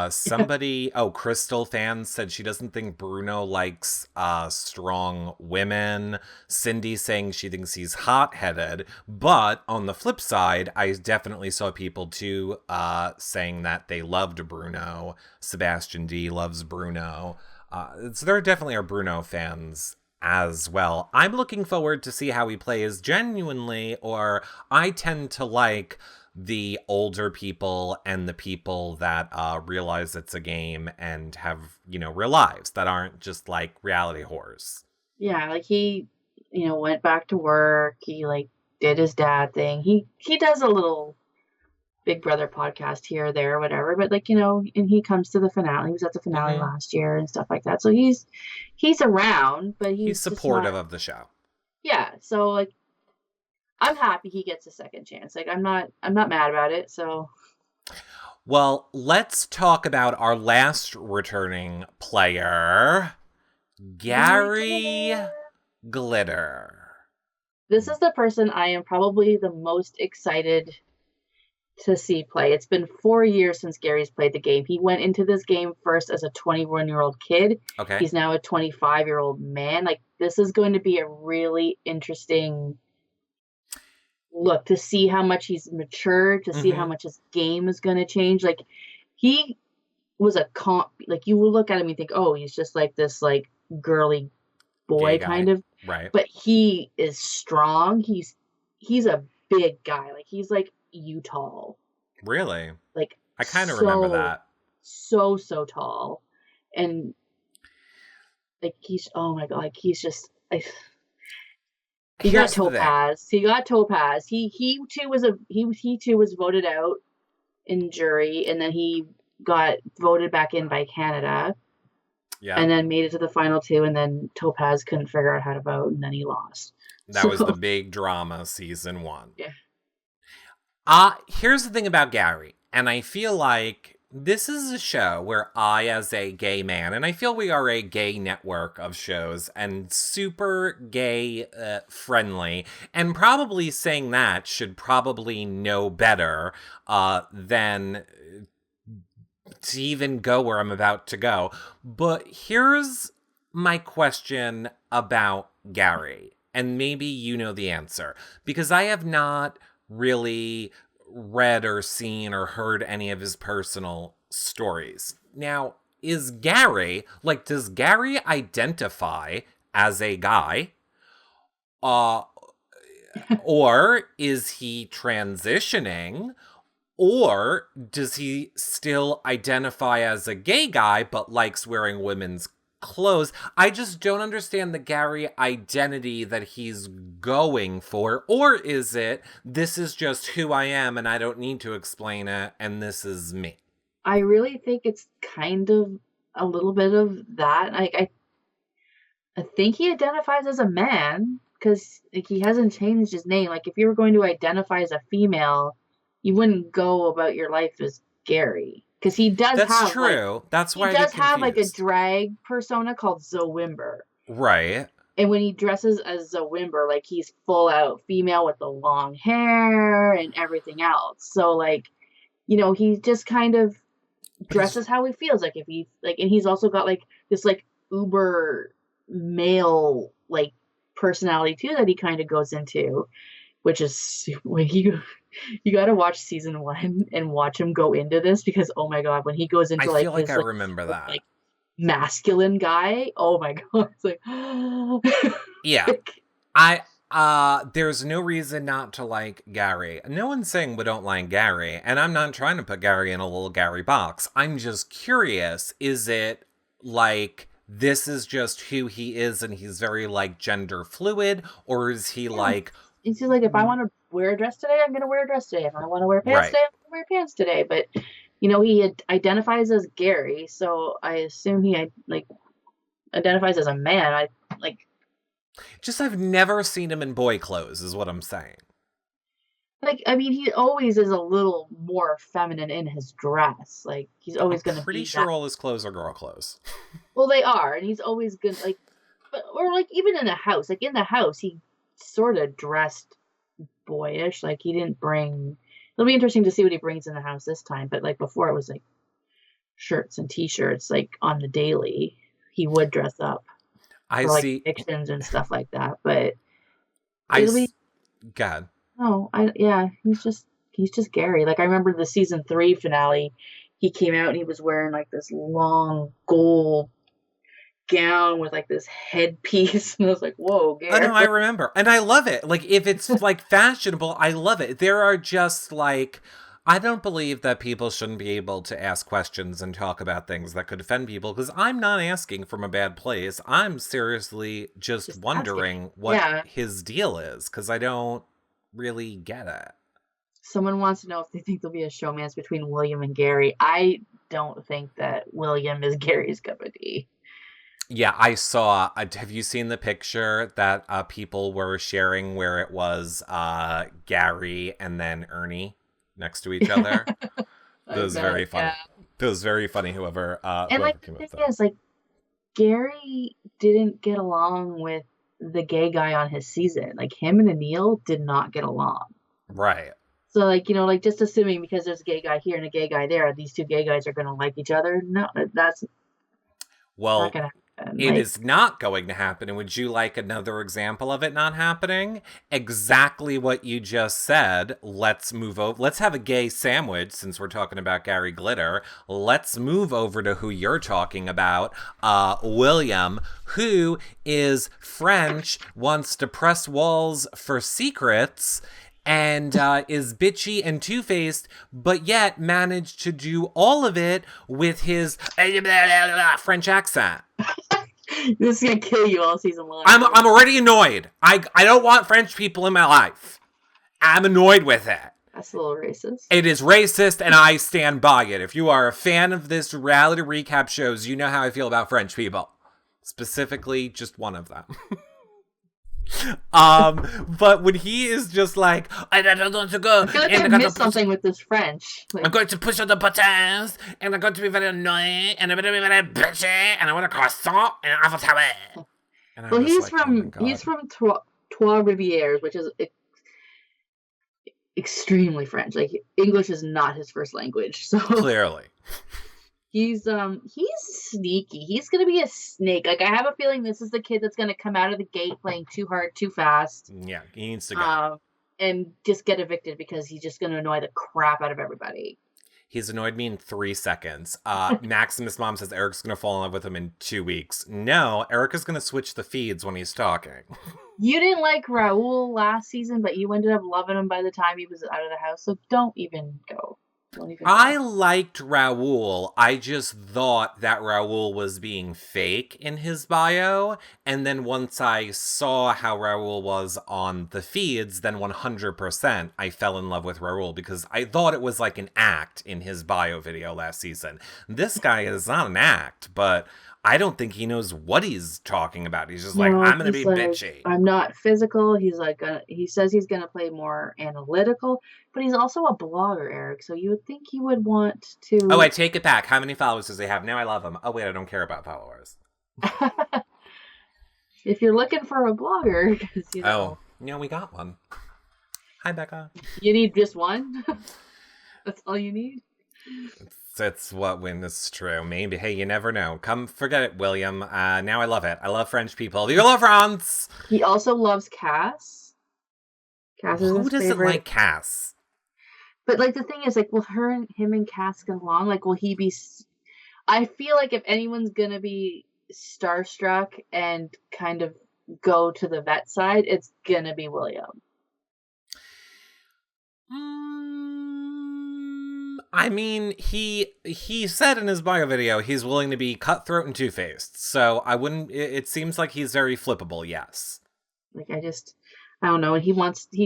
Somebody, Crystal fan said she doesn't think Bruno likes strong women. Cindy saying she thinks he's hot-headed. But on the flip side, I definitely saw people too saying that they loved Bruno. Sebastian D loves Bruno. So there definitely are Bruno fans as well. I'm looking forward to see how he plays genuinely, or I tend to like the older people and the people that realize it's a game and have, real lives that aren't just like reality whores. Yeah, like he, went back to work. He like did his dad thing. He does a little Big Brother podcast here or there, or whatever. But like, and he comes to the finale. He was at the finale last year and stuff like that. So he's around, but he's supportive of the show. Yeah, so like I'm happy he gets a second chance. Like I'm not mad about it. So Well, let's talk about our last returning player, Gary Gary Glitter. Glitter. This is the person I am probably the most excited to see play. It's been 4 years since Gary's played the game. He went into this game first as a 21-year-old kid. Okay. He's now a 25-year-old man. Like, this is going to be a really interesting look to see how much he's matured, to see how Mm-hmm. much his game is going to change. Like, he was a comp, like, you will look at him and think, oh, he's just like this, like, girly Gay boy kind guy. of, Right. but he is strong. He's a big guy. Like, he's like you tall. Really? Like, I kind of remember so that. so tall, and like he's, oh my god, like he's just like, he got Here's the thing. topaz. He got topaz. He too was he too was voted out in jury, and then he got voted back in by Canada, Yeah. and then made it to the final two, and then Topaz couldn't figure out how to vote, and then he lost. That was the So big drama season 1. yeah, Here's the thing about Gary, and I feel like this is a show where I, as a gay man, and I feel we are a gay network of shows and super gay friendly, and probably saying that should probably know better than to even go where I'm about to go. But here's my question about Gary, and maybe you know the answer, because I have not really read or seen or heard any of his personal stories. Now, does Gary identify as a guy? Uh, or is he transitioning? Or does he still identify as a gay guy but likes wearing women's clothes? I just don't understand the Gary identity that he's going for. Or is it, this is just who I am and I don't need to explain it and this is me? I really think it's kind of a little bit of that. Like I think he identifies as a man because like he hasn't changed his name. Like if you were going to identify as a female, you wouldn't go about your life as Gary because That's true. That's he why I get does have like a confused. drag persona called Zowimber. Right. And when he dresses as Zowimber, like he's full out female with the long hair and everything else. So like, he just kind of But he's dresses how he feels. Like if he like, and he's also got like this like uber male like personality too that he kind of goes into, which is when you got to watch season 1 and watch him go into this because oh my god, when he goes I into like feel like I his remember that. like masculine guy, oh my god, it's like Yeah. like, I there's no reason not to like Gary. No one's saying we don't like Gary, and I'm not trying to put Gary in a little Gary box. I'm just curious, is it like this is just who he is and he's very like gender fluid, or is he yeah. like It's just like if I want to wear a dress today, I'm gonna wear a dress today. If I want to wear pants right? today, I'm gonna wear pants today. But he identifies as Gary, so I assume he like identifies as a man. I like Just I've never seen him in boy clothes is what I'm saying. I mean he always is a little more feminine in his dress. Like he's I'm always gonna pretty be that. sure all his clothes are girl clothes. Well, they are, and he's always gonna like, but or like even in the house, like in the house, he sort of dressed boyish. Like he didn't bring. It'll be interesting to see what he brings in the house this time. But like before, it was like shirts and t-shirts, like on the daily. He would dress up I for like see. evictions and stuff like that. But I it'll be God. no, yeah, he's just Gary. Like I remember the season 3 finale. He came out and he was wearing like this long gold gown with like this headpiece, and I was like, "Whoa, Oh no, Gary!" I remember. And I love it. Like if it's like fashionable, I love it. There are just like I don't believe that people shouldn't be able to ask questions and talk about things that could offend people because I'm not asking from a bad place. I'm seriously just Just asking. wondering what Yeah, his deal is because I don't really get it. someone wants to know if they think there'll be a showmance between William and Gary. I don't think that William is Gary's cup of tea. Yeah, I saw. Have you seen the picture that people were sharing where it was Gary and then Ernie next to each other? That I was bet, very yeah. funny. That was very funny. And Whoever like came the up with thing that. is, like Gary didn't get along with the gay guy on his season. Like him and Anil did not get along. Right. So like, like just assuming because there's a gay guy here and a gay guy there, these two gay guys are gonna like each other. No, that's not Well, gonna happen. it Like is not going to happen. And would you like another example of it not happening? Exactly what you just said. Let's move over. Let's have a gay sandwich since we're talking about Gary Glitter. Let's move over to who you're talking about, William, who is French, wants to press walls for secrets, and is bitchy and two-faced, but yet managed to do all of it with his French accent. this is gonna kill you all season long. I'm already annoyed. I don't want French people in my life. I'm annoyed with it. That's a little racist. It is racist, and I stand by it. If you are a fan of this reality recap shows, you know how I feel about French people. Specifically, just one of them. But when he is just like, I don't want to go. I feel like I missed something with this French. Like, I'm going to push all the buttons, and I'm going to be very annoying, and I'm going to be very bitchy, and I want a croissant, and I want to have it. Well, he's from Trois Rivières, which is extremely French. Like English is not his first language, so Clearly. he's sneaky. He's gonna be a snake. Like I have a feeling this is the kid that's gonna come out of the gate playing too hard, too fast. Yeah, he needs to go. And just get evicted because he's just gonna annoy the crap out of everybody. He's annoyed me in 3 seconds. Maximus' mom says Eric's going to fall in love with him in 2 weeks. No, Eric is going to switch the feeds when he's talking. You didn't like Raul last season, but you ended up loving him by the time he was out of the house, so don't even go. I liked Raul. I just thought that Raul was being fake in his bio. And then once I saw how Raul was on the feeds, then 100% I fell in love with Raul because I thought it was like an act in his bio video last season. This guy is not an act, but I don't think he knows what he's talking about. He's just like, I'm going to be bitchy. I'm not physical. He's like, he says he's going to play more analytical, but he's also a blogger, Eric. So you would think he would want to. Oh, I take it back. How many followers does he have? Now I love him. Oh, wait, I don't care about followers. If you're looking for a blogger, because Oh, yeah, we got one. Hi, Becca. You need just one? That's all you need? That's what when it's true. Maybe. Hey, you never know. Come forget it, William. Now I love it. I love French people. Vive la France! He also loves Cass. Cass is Who his favorite. Doesn't like Cass? But like the thing is, like, will him and Cass get along? Like, will he be? I feel like if anyone's gonna be starstruck and kind of go to the vet side, it's gonna be William. I mean, he said in his bio video he's willing to be cutthroat and two-faced. So I wouldn't. It seems like he's very flippable. Yes. Like I don't know. He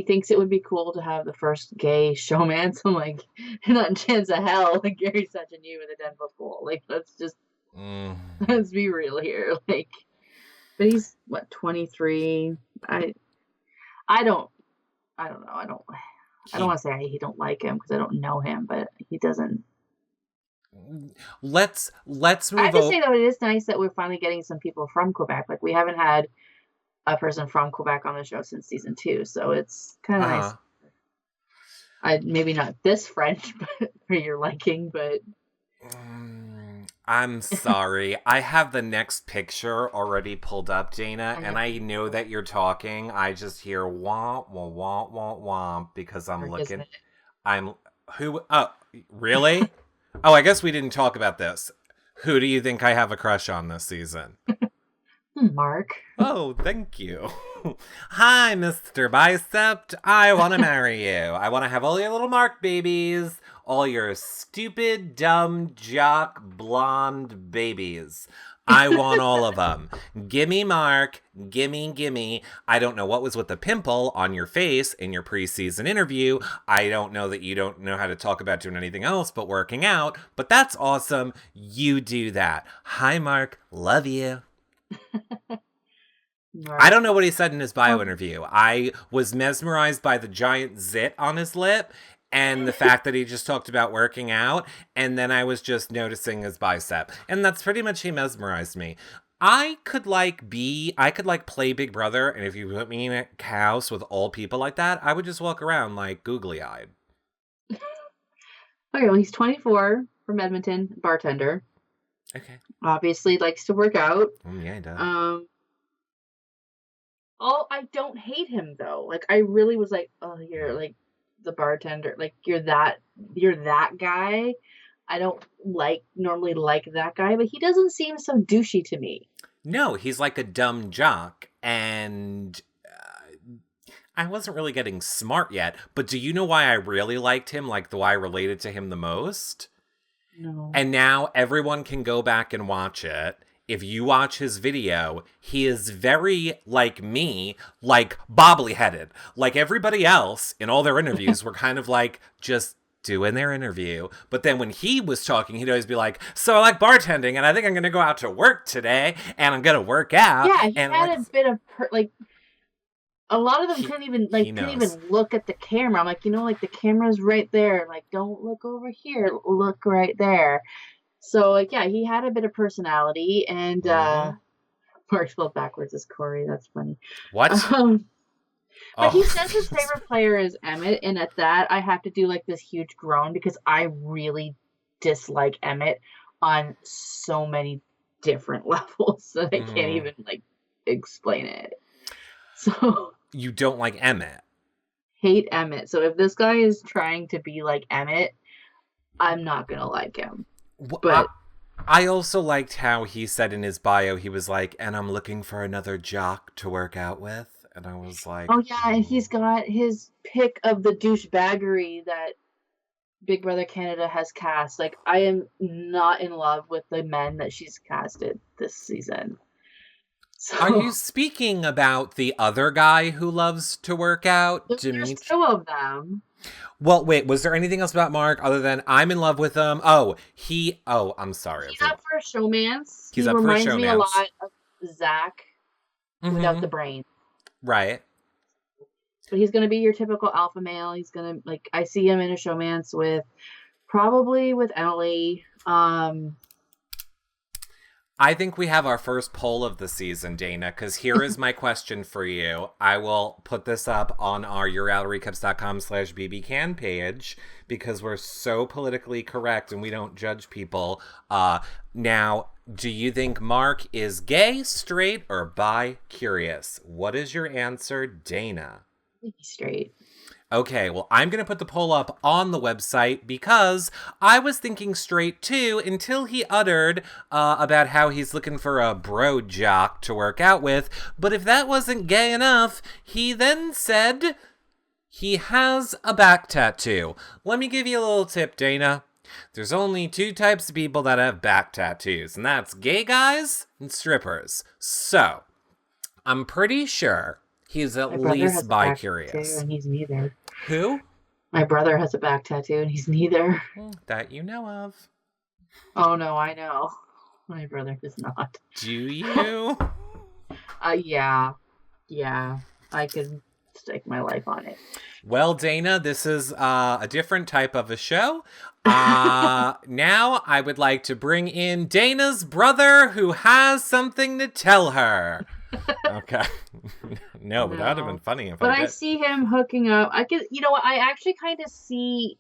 thinks it would be cool to have the first gay showmance. I'm like, not a chance of hell. Like Gary's touching you in the Denver pool. Like let's be real here. Like, but he's what 23. I don't know. I don't want to say he don't like him because I don't know him, but he doesn't. Let's move. I have to say though, it is nice that we're finally getting some people from Quebec. Like we haven't had a person from Quebec on the show since season 2, so it's kind of nice. Maybe not this French, but for your liking, but. I'm sorry. I have the next picture already pulled up, Dana, and I know that you're talking. I just hear womp, womp, womp, womp, womp, because I'm looking. Oh, really? Oh, I guess we didn't talk about this. Who do you think I have a crush on this season? Mark. Oh, thank you. Hi, Mr. Bicep. I want to marry you. I want to have all your little Mark babies. All your stupid, dumb, jock, blonde babies. I want all of them. Gimme Mark. Gimme. I don't know what was with the pimple on your face in your preseason interview. I don't know that you don't know how to talk about doing anything else but working out. But that's awesome. You do that. Hi, Mark. Love you. I don't know what he said in his bio interview. I was mesmerized by the giant zit on his lip and the fact that he just talked about working out. And then I was just noticing his bicep. And that's pretty much he mesmerized me. I could play Big Brother. And if you put me in a house with all people like that, I would just walk around like googly eyed. Okay, well, he's 24 from Edmonton, bartender. Okay. Obviously likes to work out. Yeah, he does. I don't hate him though. Like I really was like, oh, you're like the bartender. Like you're that guy. I don't normally like that guy, but he doesn't seem so douchey to me. No, he's like a dumb jock, and I wasn't really getting smart yet. But do you know why I really liked him? Like why I related to him the most? No. And now everyone can go back and watch it. If you watch his video, he is very like me, like bobbly-headed. Like everybody else in all their interviews were kind of like just doing their interview. But then when he was talking, he'd always be like, so I like bartending and I think I'm going to go out to work today and I'm going to work out. Yeah, he and had a bit of a lot of them couldn't even look at the camera. I'm like, like the camera's right there. Like, don't look over here. Look right there. So, like, yeah, he had a bit of personality, and Mark spelled backwards is Corey. That's funny. What? But he says his favorite player is Emmett, and at that, I have to do, like, this huge groan, because I really dislike Emmett on so many different levels that I can't even, like, explain it. So... You don't like Emmett? Hate Emmett. So if this guy is trying to be like Emmett, I'm not gonna like him. But I also liked how he said in his bio, he was like, and I'm looking for another jock to work out with. And I was like... Oh, yeah, and he's got his pick of the douchebaggery that Big Brother Canada has cast. Like, I am not in love with the men that she's casted this season. So, are you speaking about the other guy who loves to work out, Demetri? There's two of them. Well, wait, was there anything else about Mark other than I'm in love with him? I'm sorry. He's up for a showmance. He reminds me a lot of Zach without the brain. Right. So he's going to be your typical alpha male. He's going to, I see him in a showmance probably with Ellie. I think we have our first poll of the season, Dana, because here is my question for you. I will put this up on our YourReallyRecaps.com/BBCan page because we're so politically correct and we don't judge people. Now, do you think Mark is gay, straight, or bi-curious? What is your answer, Dana? I think he's straight. Okay, well, I'm going to put the poll up on the website because I was thinking straight too until he uttered about how he's looking for a bro jock to work out with. But if that wasn't gay enough, he then said he has a back tattoo. Let me give you a little tip, Dana. There's only two types of people that have back tattoos, and that's gay guys and strippers. So, I'm pretty sure he's at least bi-curious. And he's neither. Who? My brother has a back tattoo and he's neither. That you know of. Oh no, I know. My brother does not. Do you? Yeah. I could stake my life on it. Well, Dana, this is a different type of a show. Now I would like to bring in Dana's brother who has something to tell her. Okay. No, but that would have been funny if I see him hooking up. I actually kind of see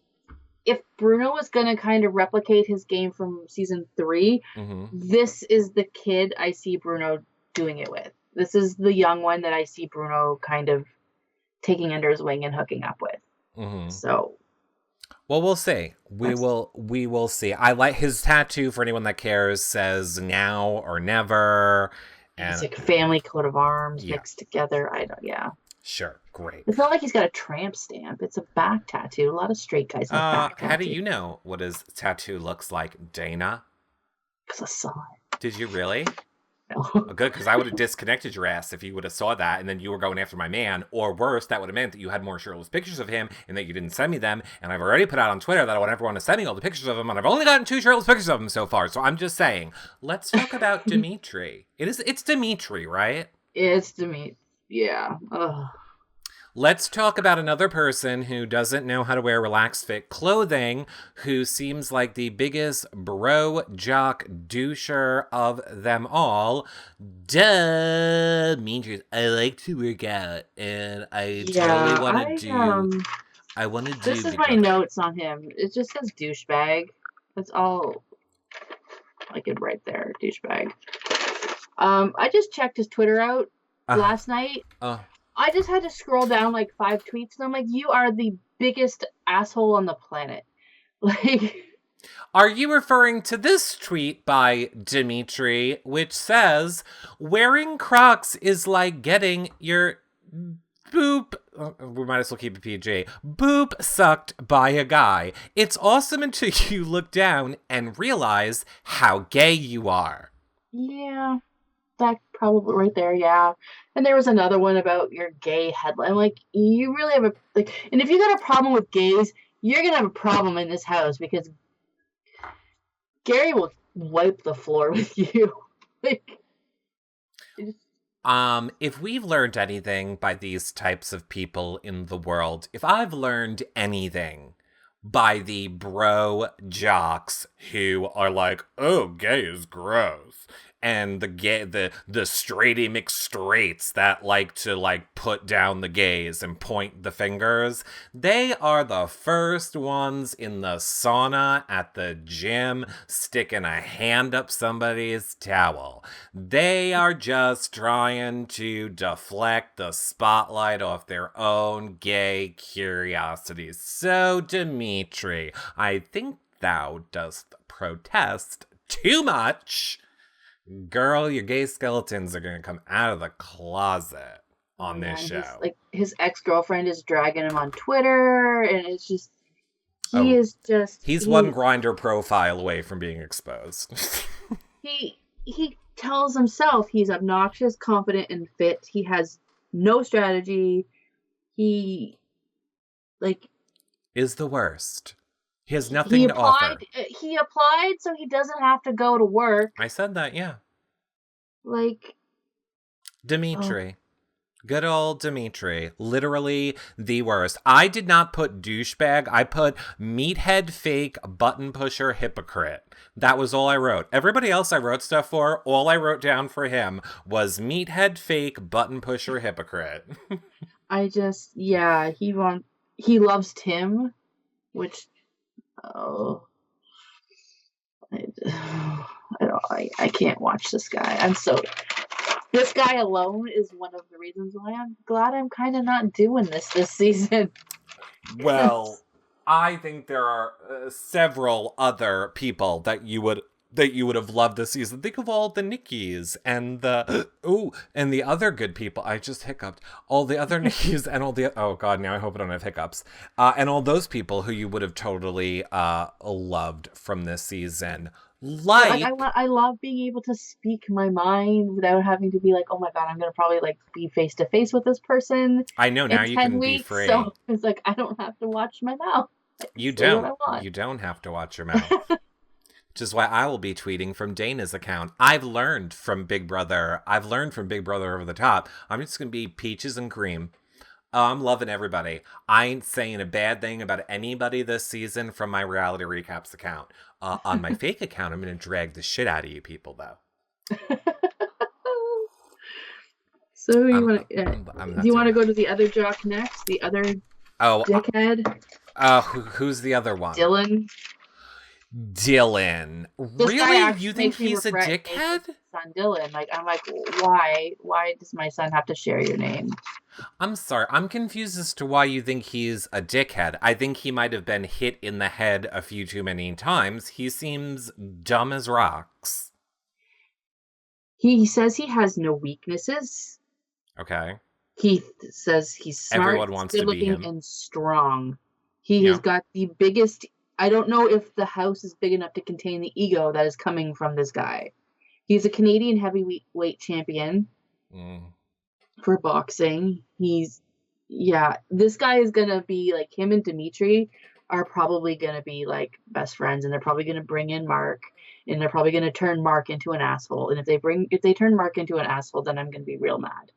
if Bruno was going to kind of replicate his game from season 3, this is the kid I see Bruno doing it with. This is the young one that I see Bruno kind of taking under his wing and hooking up with. So... Well, we'll see. We will see. I like his tattoo, for anyone that cares, says now or never. And it's like a family coat of arms mixed together. Sure, great. It's not like he's got a tramp stamp. It's a back tattoo. A lot of straight guys have back tattoos. How do you know what his tattoo looks like, Dana? Because I saw it. Did you really? No. Good, because I would have disconnected your ass if you would have saw that, and then you were going after my man. Or worse, that would have meant that you had more shirtless pictures of him, and that you didn't send me them. And I've already put out on Twitter that I want everyone to send me all the pictures of him, and I've only gotten 2 shirtless pictures of him so far. So I'm just saying, let's talk about Demetri. It's Demetri, right? It's Demetri. Yeah. Ugh. Let's talk about another person who doesn't know how to wear relaxed fit clothing, who seems like the biggest bro jock doucher of them all. Demetri. I like to work out, and I totally want to do. I want to do. This is my notes on him. It just says douchebag. That's all I could write there. Douchebag. I just checked his Twitter out last night. I just had to scroll down like 5 tweets, and I'm like, you are the biggest asshole on the planet. Like, are you referring to this tweet by Demetri, which says, wearing Crocs is like getting your boop, we might as well keep it PG, boop sucked by a guy. It's awesome until you look down and realize how gay you are. Yeah, that probably right there, yeah. And there was another one about your gay headline. Like, you really have and if you got a problem with gays, you're gonna have a problem in this house, because Gary will wipe the floor with you. Like, if we've learned anything by these types of people in the world, if I've learned anything by the bro jocks who are like, oh, gay is gross, and the straighty McStraights that like to like put down the gays and point the fingers, they are the first ones in the sauna at the gym sticking a hand up somebody's towel. They are just trying to deflect the spotlight off their own gay curiosities. So, Demetri, I think thou dost protest too much. Girl, your gay skeletons are going to come out of the closet on this show. His ex-girlfriend is dragging him on Twitter, and it's just, he's one Grindr profile away from being exposed. he tells himself he's obnoxious, confident, and fit. He has no strategy. He, is the worst. He has nothing to offer. He applied so he doesn't have to go to work. I said that, yeah. Oh. Demetri. Good old Demetri. Literally the worst. I did not put douchebag. I put meathead fake button pusher hypocrite. That was all I wrote. Everybody else I wrote stuff for, all I wrote down for him was meathead fake button pusher hypocrite. He loves Tim, which... Oh, I can't watch this guy. This guy alone is one of the reasons why I'm glad I'm kind of not doing this season. Well, I think there are several other people that you would have loved this season. Think of all the Nickies and the other good people. I just hiccuped. All the other Nickies and all the, oh God, now I hope I don't have hiccups. And all those people who you would have totally loved from this season. I love being able to speak my mind without having to be like, oh my God, I'm going to probably be face to face with this person. I know, now you can be free. So it's like, I don't have to watch my mouth. You don't have to watch your mouth. Which is why I will be tweeting from Dana's account. I've learned from Big Brother Over the Top. I'm just going to be peaches and cream. I'm loving everybody. I ain't saying a bad thing about anybody this season from my reality recaps account. On my fake account, I'm going to drag the shit out of you people, though. So do you want to go to the other jock next? The other dickhead? Who's the other one? This Dylan. Really? You think he's a dickhead? Son Dylan. I'm like, why? Why does my son have to share your name? I'm sorry. I'm confused as to why you think he's a dickhead. I think he might have been hit in the head a few too many times. He seems dumb as rocks. He says he has no weaknesses. Okay. He says he's smart, everyone wants to be him, and strong. He has got the biggest... I don't know if the house is big enough to contain the ego that is coming from this guy. He's a Canadian heavyweight champion for boxing. This guy is gonna be like, him and Demetri are probably gonna be like best friends, and they're probably gonna bring in Mark, and they're probably gonna turn Mark into an asshole. And if they turn Mark into an asshole, then I'm gonna be real mad.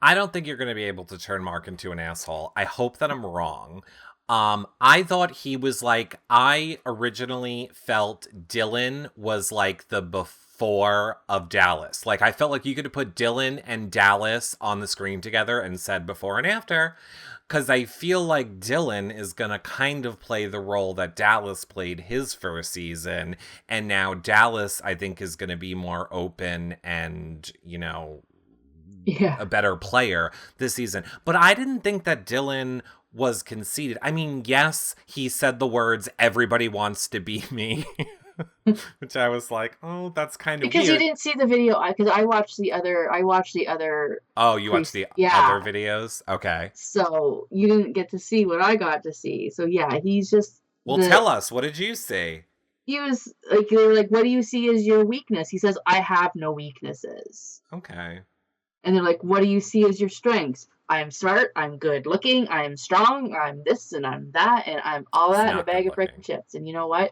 I don't think you're going to be able to turn Mark into an asshole. I hope that I'm wrong. I thought he was like, I originally felt Dylan was like the before of Dallas. Like, I felt like you could have put Dylan and Dallas on the screen together and said before and after. Because I feel like Dylan is going to kind of play the role that Dallas played his first season. And now Dallas, I think, is going to be more open and, a better player this season. But I didn't think that Dylan was conceited. I mean, yes, he said the words, everybody wants to be me. Which I was like, oh, that's kind of because weird. You didn't see the video, because I watched the other. Oh, you watched the other videos? Okay. So you didn't get to see what I got to see. So yeah, he's just. Well, tell us, what did you see? He was like, they were like, what do you see as your weakness? He says, I have no weaknesses. Okay. And they're like, what do you see as your strengths? I am smart, I'm good looking, I am strong, I'm this and I'm that, and I'm all that in a bag of freaking chips. And you know what?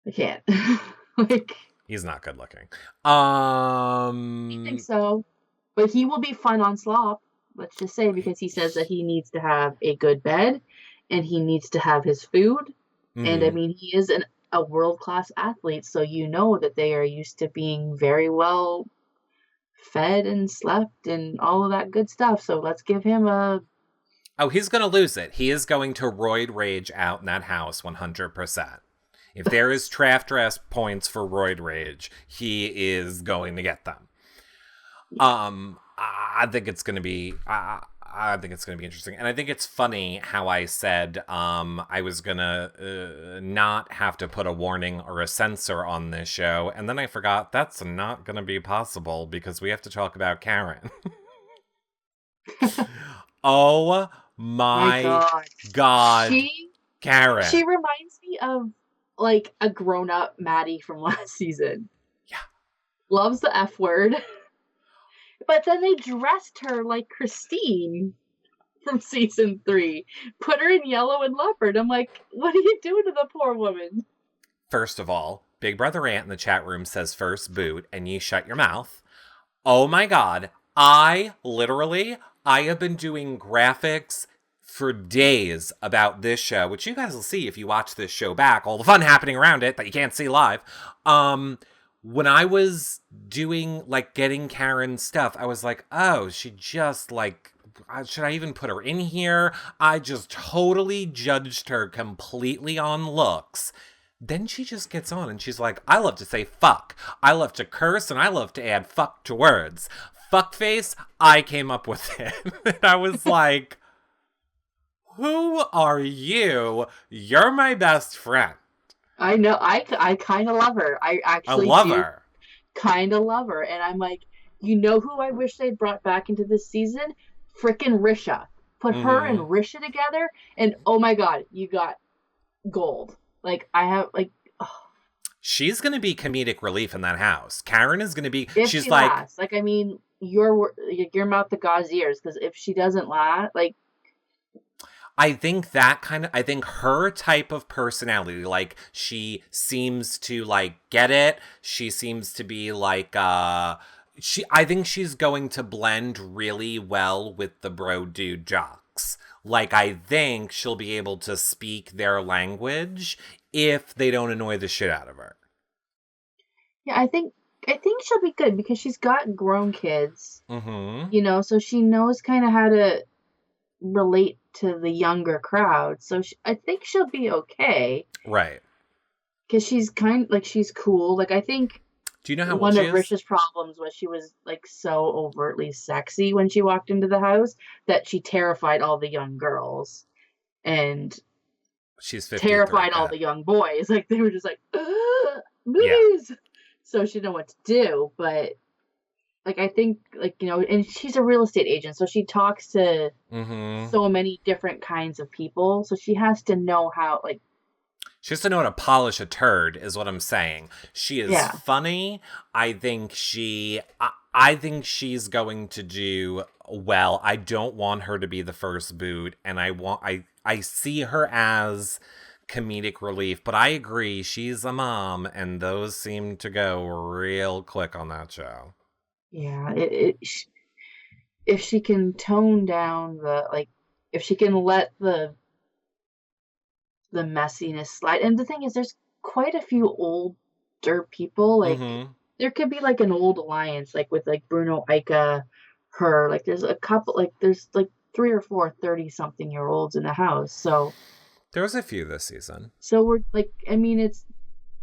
I can't. He's not good looking. I think so. But he will be fun on Slop, let's just say, because he says that he needs to have a good bed and he needs to have his food. Mm-hmm. And I mean, he is a world-class athlete, so you know that they are used to being very well fed and slept and all of that good stuff. So let's give him a... Oh, he's going to lose it. He is going to roid rage out in that house 100%. If there is draft dress points for roid rage, he is going to get them. I think it's going to be... I think it's going to be interesting. And I think it's funny how I said I was going to not have to put a warning or a censor on this show. And then I forgot that's not going to be possible because we have to talk about Karen. Oh my God. Karen. She reminds me of like a grown-up Maddie from last season. Yeah. Loves the F word. But then they dressed her like Christine from season 3. Put her in yellow and leopard. I'm like, what are you doing to the poor woman? First of all, Big Brother Ant in the chat room says first boot, and you shut your mouth. Oh my God. I have been doing graphics for days about this show, which you guys will see if you watch this show back. All the fun happening around it that you can't see live. When I was doing, like, getting Karen's stuff, I was like, oh, she just, like, should I even put her in here? I just totally judged her completely on looks. Then she just gets on and she's like, I love to say fuck. I love to curse and I love to add fuck to words. Fuckface, I came up with it. And I was like, who are you? You're my best friend. I know. I kind of love her. I actually love her. Kind of love her. And I'm like, you know who I wish they'd brought back into this season? Frickin' Risha. Put her and Risha together, and oh my God, you got gold. Like, I have, like... Oh. She's going to be comedic relief in that house. Karen is going to be... If she lasts. Like, I mean, your mouth to God's ears, because if she doesn't last, like... I think her type of personality, like, she seems to, like, get it. She seems to be, like, I think she's going to blend really well with the bro dude jocks. Like, I think she'll be able to speak their language if they don't annoy the shit out of her. Yeah, I think she'll be good because she's got grown kids. Mm-hmm. You know, so she knows kind of how to relate to the younger crowd, so I think she'll be okay, right? Because she's she's cool. Like, I think, do you know how one of Risha's problems was she was like so overtly sexy when she walked into the house that she terrified all the young girls, and she's terrified all the young boys. Like, they were just like, movies. Yeah. So she didn't know what to do, but like, I think, like, you know, and she's a real estate agent, so she talks to so many different kinds of people. So she has to know how, like... She has to know how to polish a turd, is what I'm saying. She is Yeah. funny. I think she's going to do well. I don't want her to be the first boot, and I see her as comedic relief, but I agree, she's a mom, and those seem to go real quick on that show. Yeah, if she can tone down if she can let the messiness slide. And the thing is, there's quite a few older people. Like Mm-hmm. there could be like an old alliance, like with like Bruno, Ika, her. Like there's a couple. Like there's like 3 or 4 30-something-year-olds in the house. There was a few this season. So we're like, I mean, it's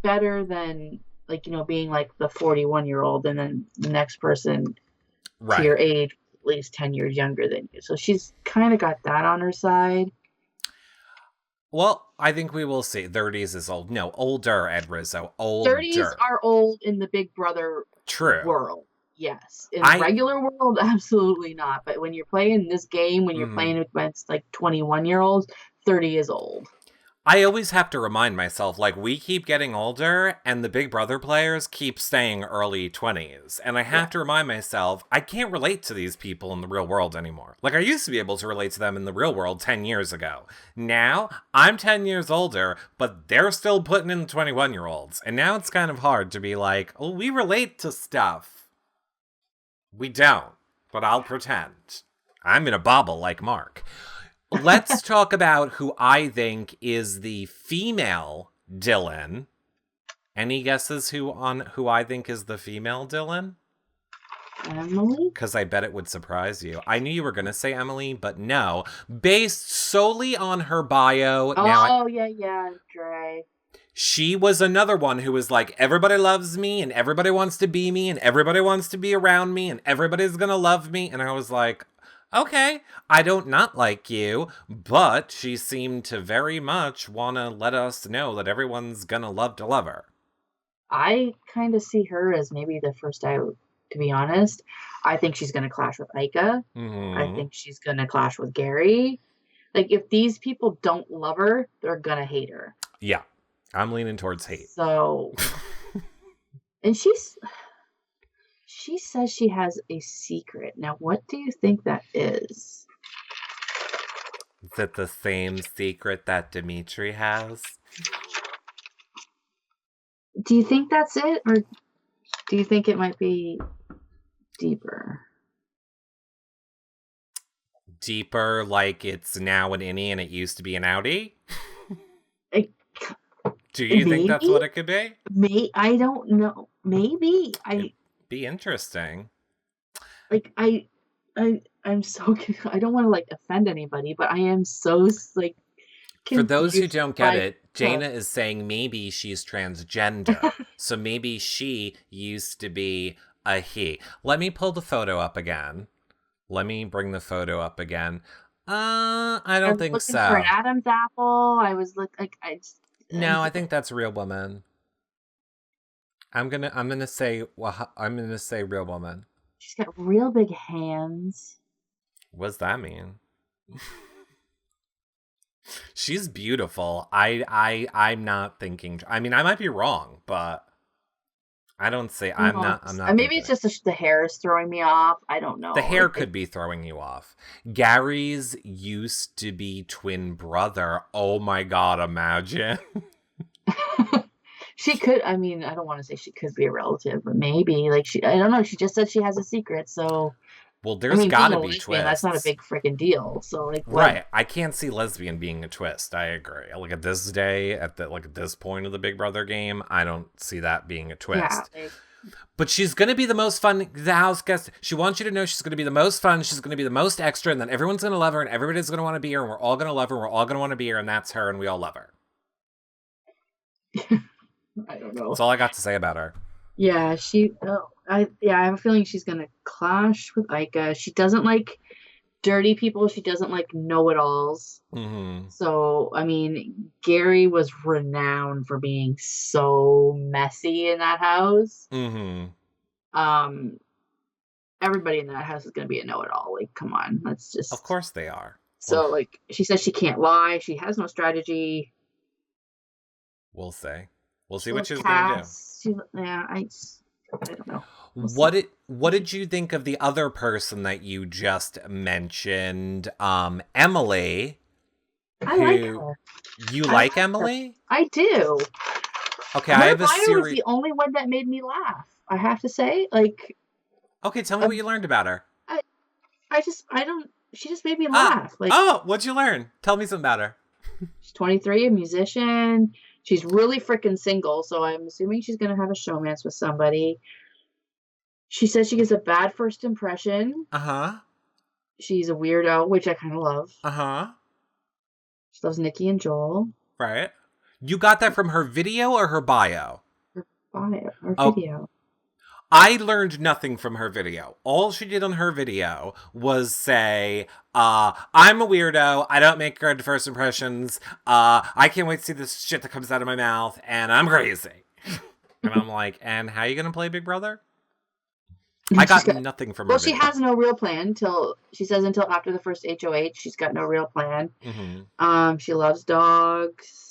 better than like being like the 41-year-old and then the next person to Right. your age at least 10 years younger than you. So she's kind of got that on her side. Well, I think we will see. 30s is old. No, older, Ed Rizzo. 30s Older. are old in the Big Brother True. world. Yes. In the I regular world, absolutely not. But when you're playing this game, when you're playing against like 21-year-olds, 30 is old. I always have to remind myself, like, we keep getting older, and the Big Brother players keep staying early 20s. And I have to remind myself, I can't relate to these people in the real world anymore. Like, I used to be able to relate to them in the real world 10 years ago. Now, I'm 10 years older, but they're still putting in the 21-year-olds. And now it's kind of hard to be like, oh, we relate to stuff. We don't, but I'll pretend. I'm in a bobble like Mark. Let's talk about who I think is the female Dylan. Any guesses who I think is the female Dylan? Emily? Because I bet it would surprise you. I knew you were going to say Emily, but no. Based solely on her bio. Yeah, Dre. She was another one who was like, everybody loves me, and everybody wants to be me, and everybody wants to be around me, and everybody's going to love me. And I was like, okay, I don't not like you, but she seemed to very much want to let us know that everyone's gonna love to love her. I kind of see her as maybe the first out, to be honest. I think she's going to clash with Ika. I Mm-hmm. think she's going to clash with Gary. Like, if these people don't love her, they're going to hate her. Yeah, I'm leaning towards hate. So, and she says she has a secret. Now, what do you think that is? Is it the same secret that Demetri has? Do you think that's it? Or do you think it might be deeper? Deeper, like it's now an innie and it used to be an outie? Do you think that's what it could be? I don't know. Maybe. It'd be interesting. Like, I'm so I don't want to like offend anybody, but I am so like For those who confused don't get it, Jaina is saying maybe she's transgender. So maybe she used to be a he. Let me pull the photo up again. Let me bring the photo up again. I don't think so. For an Adam's apple. I was No, I think that's Real Woman. I'm gonna say Real Woman. She's got real big hands. What's that mean? She's beautiful. I'm not thinking. I mean, I might be wrong, but I don't say I'm not. Maybe it's just the hair is throwing me off. I don't know. The hair could be throwing you off. Gary's used to be twin brother. Oh my god! Imagine. She could. I mean, I don't want to say she could be a relative, but maybe. Like I don't know. She just said she has a secret, so. Well, there's gotta be twists. That's not a big freaking deal. So like, right? I can't see lesbian being a twist. I agree. Like at this day, at this point of the Big Brother game, I don't see that being a twist. Yeah, but she's gonna be the most fun. The house guest. She wants you to know she's gonna be the most fun. She's gonna be the most extra, and then everyone's gonna love her, and everybody's gonna want to be her, and we're all gonna love her. And we're all gonna want to be her, and that's her, and we all love her. I don't know. That's all I got to say about her. Yeah, I have a feeling she's gonna clash with Ika. She doesn't like dirty people. She doesn't like know-it-alls. Mm-hmm. So, I mean, Gary was renowned for being so messy in that house. Mm-hmm. Everybody in that house is gonna be a know-it-all. Like, come on, that's just. Of course they are. So, like, she says she can't lie. She has no strategy. We'll see. We'll see She'll what she's gonna do. Yeah, I don't know. We'll see. What did you think of the other person that you just mentioned? Emily. I like Who her. you I like like her. Emily? I do. Okay, I Her have a bio was series. the only one that made me laugh. I have to say, like, Okay, tell me what you learned about her. I, I don't. She just made me Ah, laugh. Like, oh, what'd you learn? Tell me something about her. she's 23, a musician. She's really freaking single, so I'm assuming she's gonna have a showmance with somebody. She says she gives a bad first impression. Uh-huh. She's a weirdo, which I kind of love. Uh-huh. She loves Nikki and Joel. Right. You got that from her video or her bio? Her bio, her Oh, video. I learned nothing from her video. All she did on her video was say, I'm a weirdo. I don't make good first impressions. I can't wait to see this shit that comes out of my mouth, and I'm crazy. And I'm like, and how are you going to play Big Brother? I got nothing from her. Well, she has no real plan until after the first HOH. She's got no real plan. Mm-hmm. She loves dogs.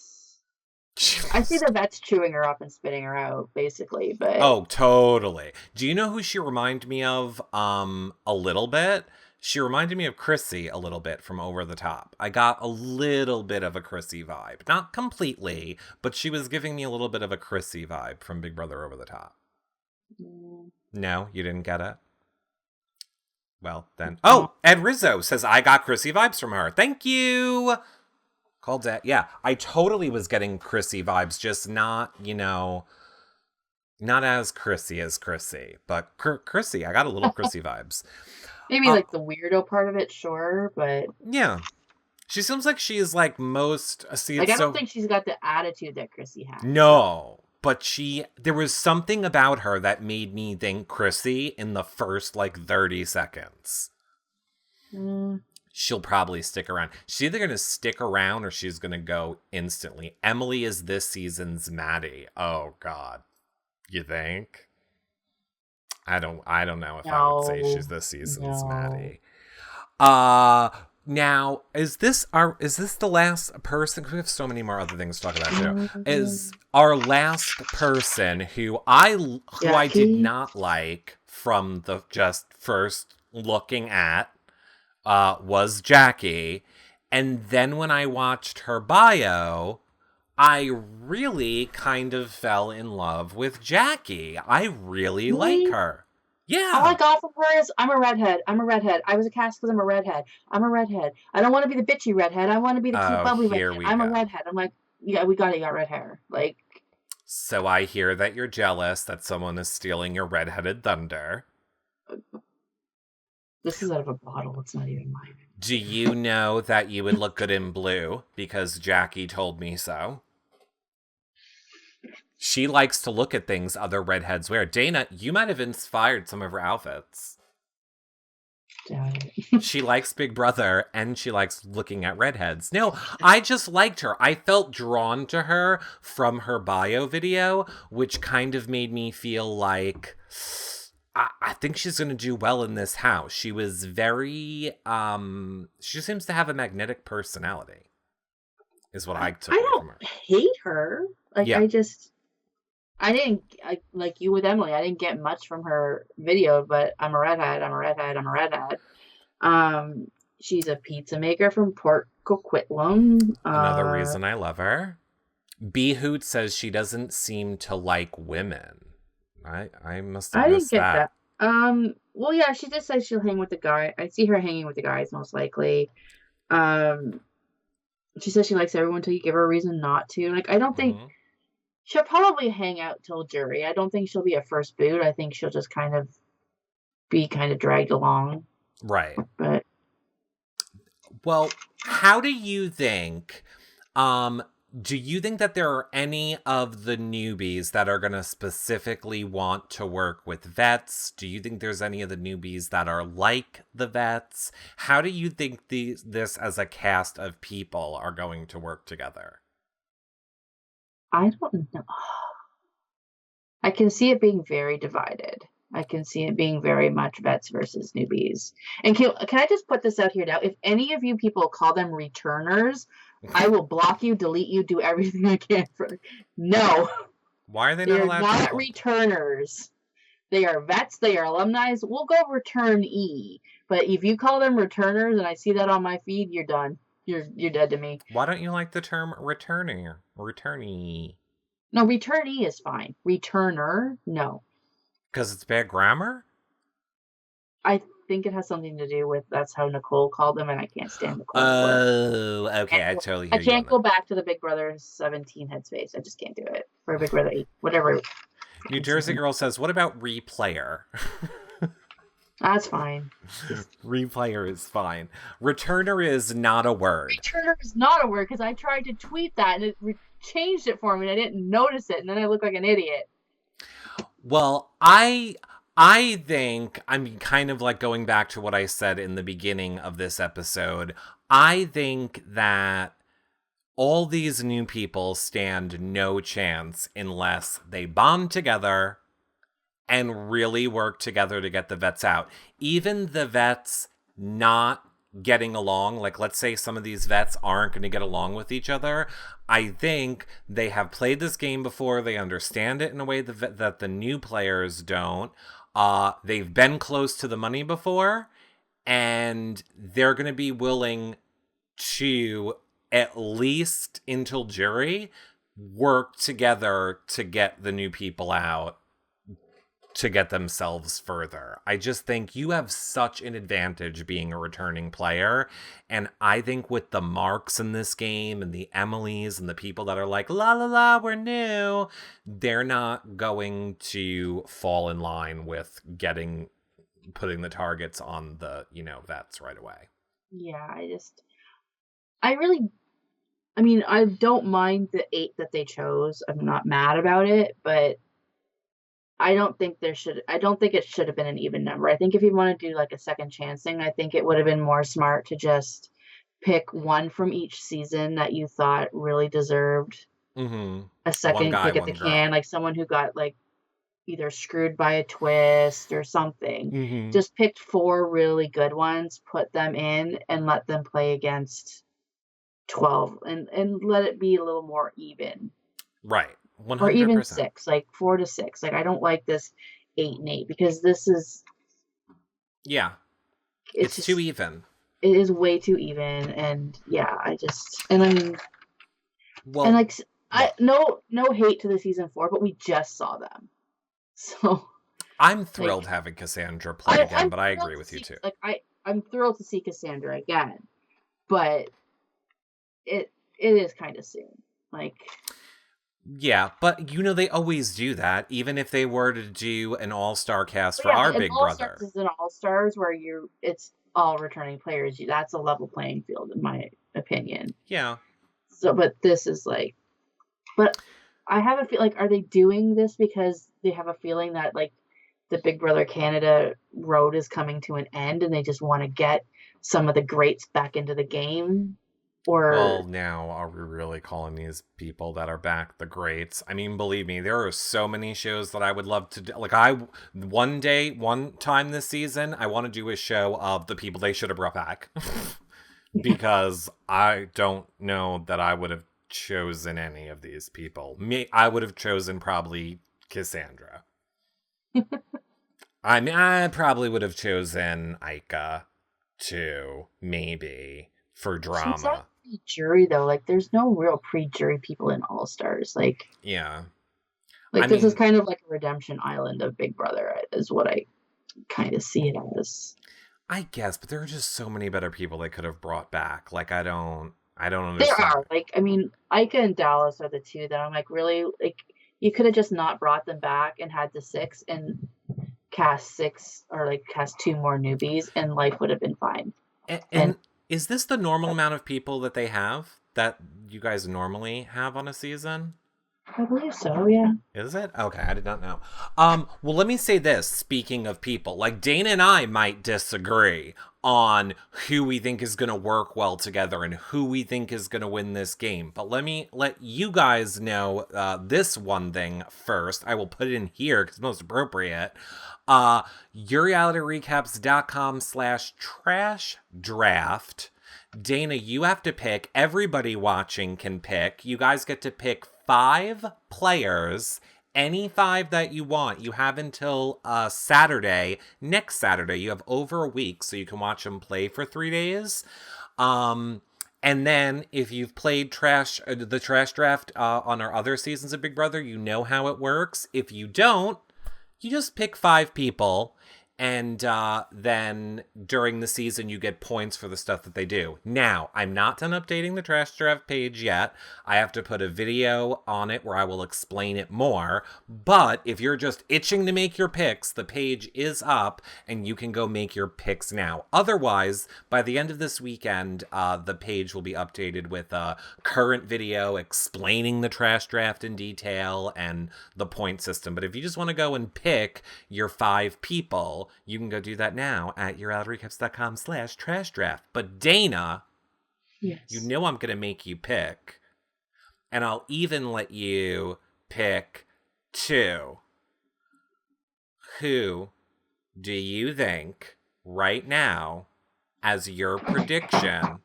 I see the vets chewing her up and spitting her out, basically. But oh, totally. Do you know who she reminded me of? A little bit. She reminded me of Chrissy a little bit from Over the Top. I got a little bit of a Chrissy vibe, not completely, but she was giving me a little bit of a Chrissy vibe from Big Brother Over the Top. No, you didn't get it? Well, then. Oh, Ed Rizzo says, I got Chrissy vibes from her. Thank you. Called that. Yeah, I totally was getting Chrissy vibes, just not, not as Chrissy, but Chrissy. I got a little Chrissy vibes. Maybe like the weirdo part of it, sure, but yeah. She seems like she is like most. I don't think she's got the attitude that Chrissy has. No. But there was something about her that made me think Chrissy in the first, 30 seconds. She'll probably stick around. She's either going to stick around or she's going to go instantly. Emily is this season's Maddie. Oh, God. You think? I don't know if I would say she's this season's Maddie. Now, is this the last person? We have so many more other things to talk about too. Is our last person who I did not like from the just first looking at was Jackie, and then when I watched her bio, I really kind of fell in love with Jackie. I really like her. Yeah. All I got from her is, I'm a redhead. I was a cast because I'm a redhead. I'm a redhead. I don't want to be the bitchy redhead. I want to be the cute, bubbly redhead. I'm a redhead. I'm like, yeah, you got red hair. Like. So I hear that you're jealous that someone is stealing your redheaded thunder. This is out of a bottle. It's not even mine. Do you know that you would look good in blue? Because Jackie told me so. She likes to look at things other redheads wear. Dana, you might have inspired some of her outfits. She likes Big Brother and she likes looking at redheads. No, I just liked her. I felt drawn to her from her bio video, which kind of made me feel like I think she's going to do well in this house. She was very, she seems to have a magnetic personality, is what I took away from her. I don't hate her. Like, yeah. Like you with Emily, I didn't get much from her video, but I'm a redhead. She's a pizza maker from Port Coquitlam. Another reason I love her. B Hoot says she doesn't seem to like women. I must have missed that. Well, yeah, she just says she'll hang with the guy. I see her hanging with the guys most likely. She says she likes everyone until you give her a reason not to. Like, I don't think she'll probably hang out till jury. I don't think she'll be a first boot. I think she'll just be dragged along. Right. But well, how do you think? Do you think that there are any of the newbies that are going to specifically want to work with vets? Do you think there's any of the newbies that are like the vets? How do you think this as a cast of people are going to work together? I don't know. I can see it being very divided. I can see it being very much vets versus newbies. And can I just put this out here now? If any of you people call them returners, I will block you, delete you, do everything I can for. No, Why are they they not are allowed to be not called? returners. They are vets. They are alumni. We'll go returnee. But if you call them returners and I see that on my feed, you're done. You're dead to me. Why don't you like the term returner? Returnee? No, returnee is fine. Returner, no. Because it's bad grammar? I think it has something to do with that's how Nicole called them, and I can't stand Nicole. Oh, okay. I totally I hear you on can't that. go back to the Big Brother 17 headspace. I just can't do it. Or Big Brother 8, whatever. New Jersey Girl says, what about replayer? That's fine. Replayer is fine. Returner is not a word. Returner is not a word because I tried to tweet that and it changed it for me and I didn't notice it and then I look like an idiot. Well, I think I'm kind of like going back to what I said in the beginning of this episode. I think that all these new people stand no chance unless they bond together and really work together to get the vets out. Even the vets not getting along, like let's say some of these vets aren't going to get along with each other, I think they have played this game before. They understand it in a way that the new players don't. They've been close to the money before, and they're going to be willing to, at least until jury, work together to get the new people out to get themselves further. I just think you have such an advantage being a returning player. And I think with the Marks in this game and the Emilys and the people that are like, la la la, we're new, they're not going to fall in line with putting the targets on the, vets right away. Yeah, I don't mind the 8 that they chose. I'm not mad about it, but I don't think it should have been an even number. I think if you want to do like a second chance thing, I think it would have been more smart to just pick one from each season that you thought really deserved a second One guy, kick at one the girl. can, like someone who got like either screwed by a twist or something. Just picked 4 really good ones, put them in, and let them play against 12 and let it be a little more even. Right. Or even 100%. 6, like 4 to 6. Like I don't like this 8 and 8 because this is Yeah. it's It's too just even. it is way too even and yeah, I mean Well, and like no hate to the season 4, but we just saw them. So I'm like thrilled having Cassandra play again, but I agree with you too. Like I'm thrilled to see Cassandra again, but it is kind of soon. Like Yeah, but they always do that, even if they were to do an all-star cast for yeah, our but an Big all-stars Brother. is an all-stars where it's all returning players. That's a level playing field in my opinion. Yeah. So, but this is like, but I have a feel like, are they doing this because they have a feeling that like the Big Brother Canada road is coming to an end and they just want to get some of the greats back into the game? Well, Or now are we really calling these people that are back the greats? I mean, believe me, there are so many shows that I would love to do. Like one time this season, I want to do a show of the people they should have brought back. Because I don't know that I would have chosen any of these people. I would have chosen probably Cassandra. I mean, I probably would have chosen Ika too, maybe, for she's not drama. pre-jury though. Like, there's no real pre-jury people in All Stars. Yeah. Like I this is mean, kind of like a redemption island of Big Brother, is what I kind of see it as. I guess, but there are just so many better people they could have brought back. Like, I don't There understand. are like, I mean, Ika and Dallas are the 2 that I'm like, really, like you could have just not brought them back and had the 6 and cast 6 or like cast 2 more newbies and life would have been fine. And And is this the normal amount of people that they have that you guys normally have on a season? I believe so, yeah. Is it? Okay, I did not know. Well, let me say this. Speaking of people, like Dana and I might disagree on who we think is going to work well together and who we think is going to win this game. But let me let you guys know this one thing first. I will put it in here because it's most appropriate. YourRealityRecaps.com/trash draft Dana, you have to pick. Everybody watching can pick. You guys get to pick 5 players, any 5 that you want. You have until Saturday, next Saturday. You have over a week, so you can watch them play for 3 days. And then if you've played the Trash Draft on our other seasons of Big Brother, you know how it works. If you don't, you just pick 5 people. And then during the season, you get points for the stuff that they do. Now, I'm not done updating the Trash Draft page yet. I have to put a video on it where I will explain it more. But if you're just itching to make your picks, the page is up and you can go make your picks now. Otherwise, by the end of this weekend, the page will be updated with a current video explaining the Trash Draft in detail and the point system. But if you just want to go and pick your 5 people, you can go do that now at yourrealityrecaps.com/trash draft. But Dana, Yes. you know I'm going to make you pick. And I'll even let you pick 2. Who do you think right now as your prediction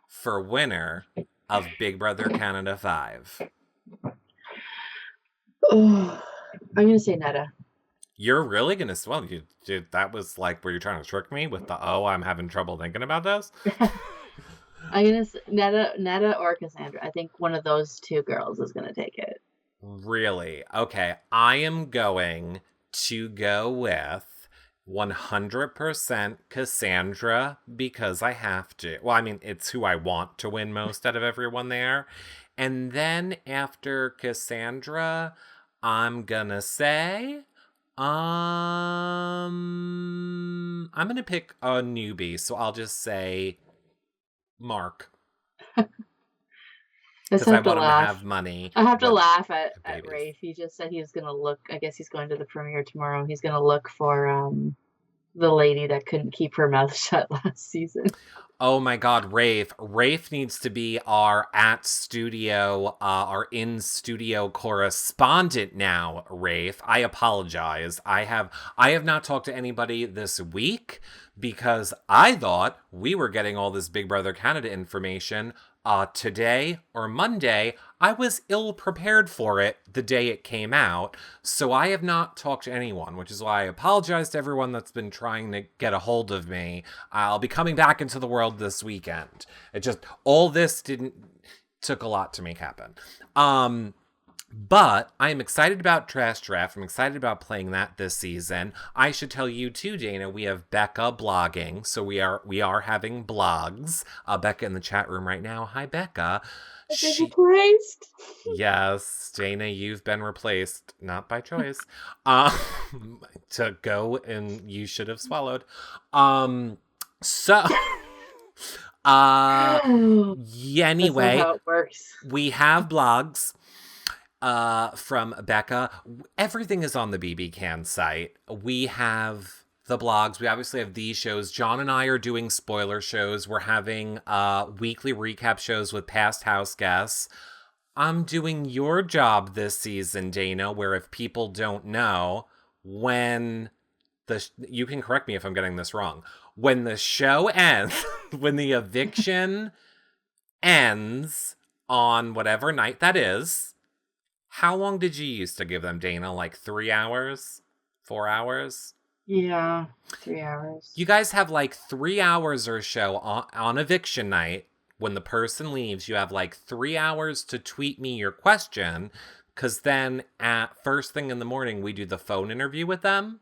for winner of Big Brother Canada 5? Oh, I'm going to say Neda. You're really going to... Well, that was like where you're trying to trick me with the, I'm having trouble thinking about this? I'm going to say Neda or Cassandra. I think one of those 2 girls is going to take it. Really? Okay. I am going to go with 100% Cassandra because I have to. Well, I mean, it's who I want to win most out of everyone there. And then after Cassandra, I'm going to say... I'm gonna pick a newbie, so I'll just say Mark. Because I want him to have money. I have to laugh at Rafe. He just said he's gonna look. I guess he's going to the premiere tomorrow. He's gonna look for the lady that couldn't keep her mouth shut last season. Oh my God, Rafe. Rafe needs to be our in-studio correspondent now, Rafe. I apologize. I have not talked to anybody this week because I thought we were getting all this Big Brother Canada information today or Monday. I was ill prepared for it the day it came out, so I have not talked to anyone, which is why I apologize to everyone that's been trying to get a hold of me. I'll be coming back into the world this weekend. It just, all this took a lot to make happen. But I am excited about Trash Draft. I'm excited about playing that this season. I should tell you too, Dana, we have Becca blogging. So we are having blogs. Becca in the chat room right now. Hi, Becca. She's replaced. Yes, Dana, you've been replaced. Not by choice. To go and you should have swallowed. Anyway, that's how it works. We have blogs. From Becca. Everything is on the BB Can site. We have the blogs. We obviously have these shows. John and I are doing spoiler shows. We're having weekly recap shows with past house guests. I'm doing your job this season, Dana, where if people don't know, when you can correct me if I'm getting this wrong. When the show ends, when the eviction ends on whatever night that is, how long did you used to give them, Dana? Like 3 hours? 4 hours? Yeah, 3 hours. You guys have like 3 hours or so on eviction night. When the person leaves, you have like 3 hours to tweet me your question. Because then at first thing in the morning, we do the phone interview with them.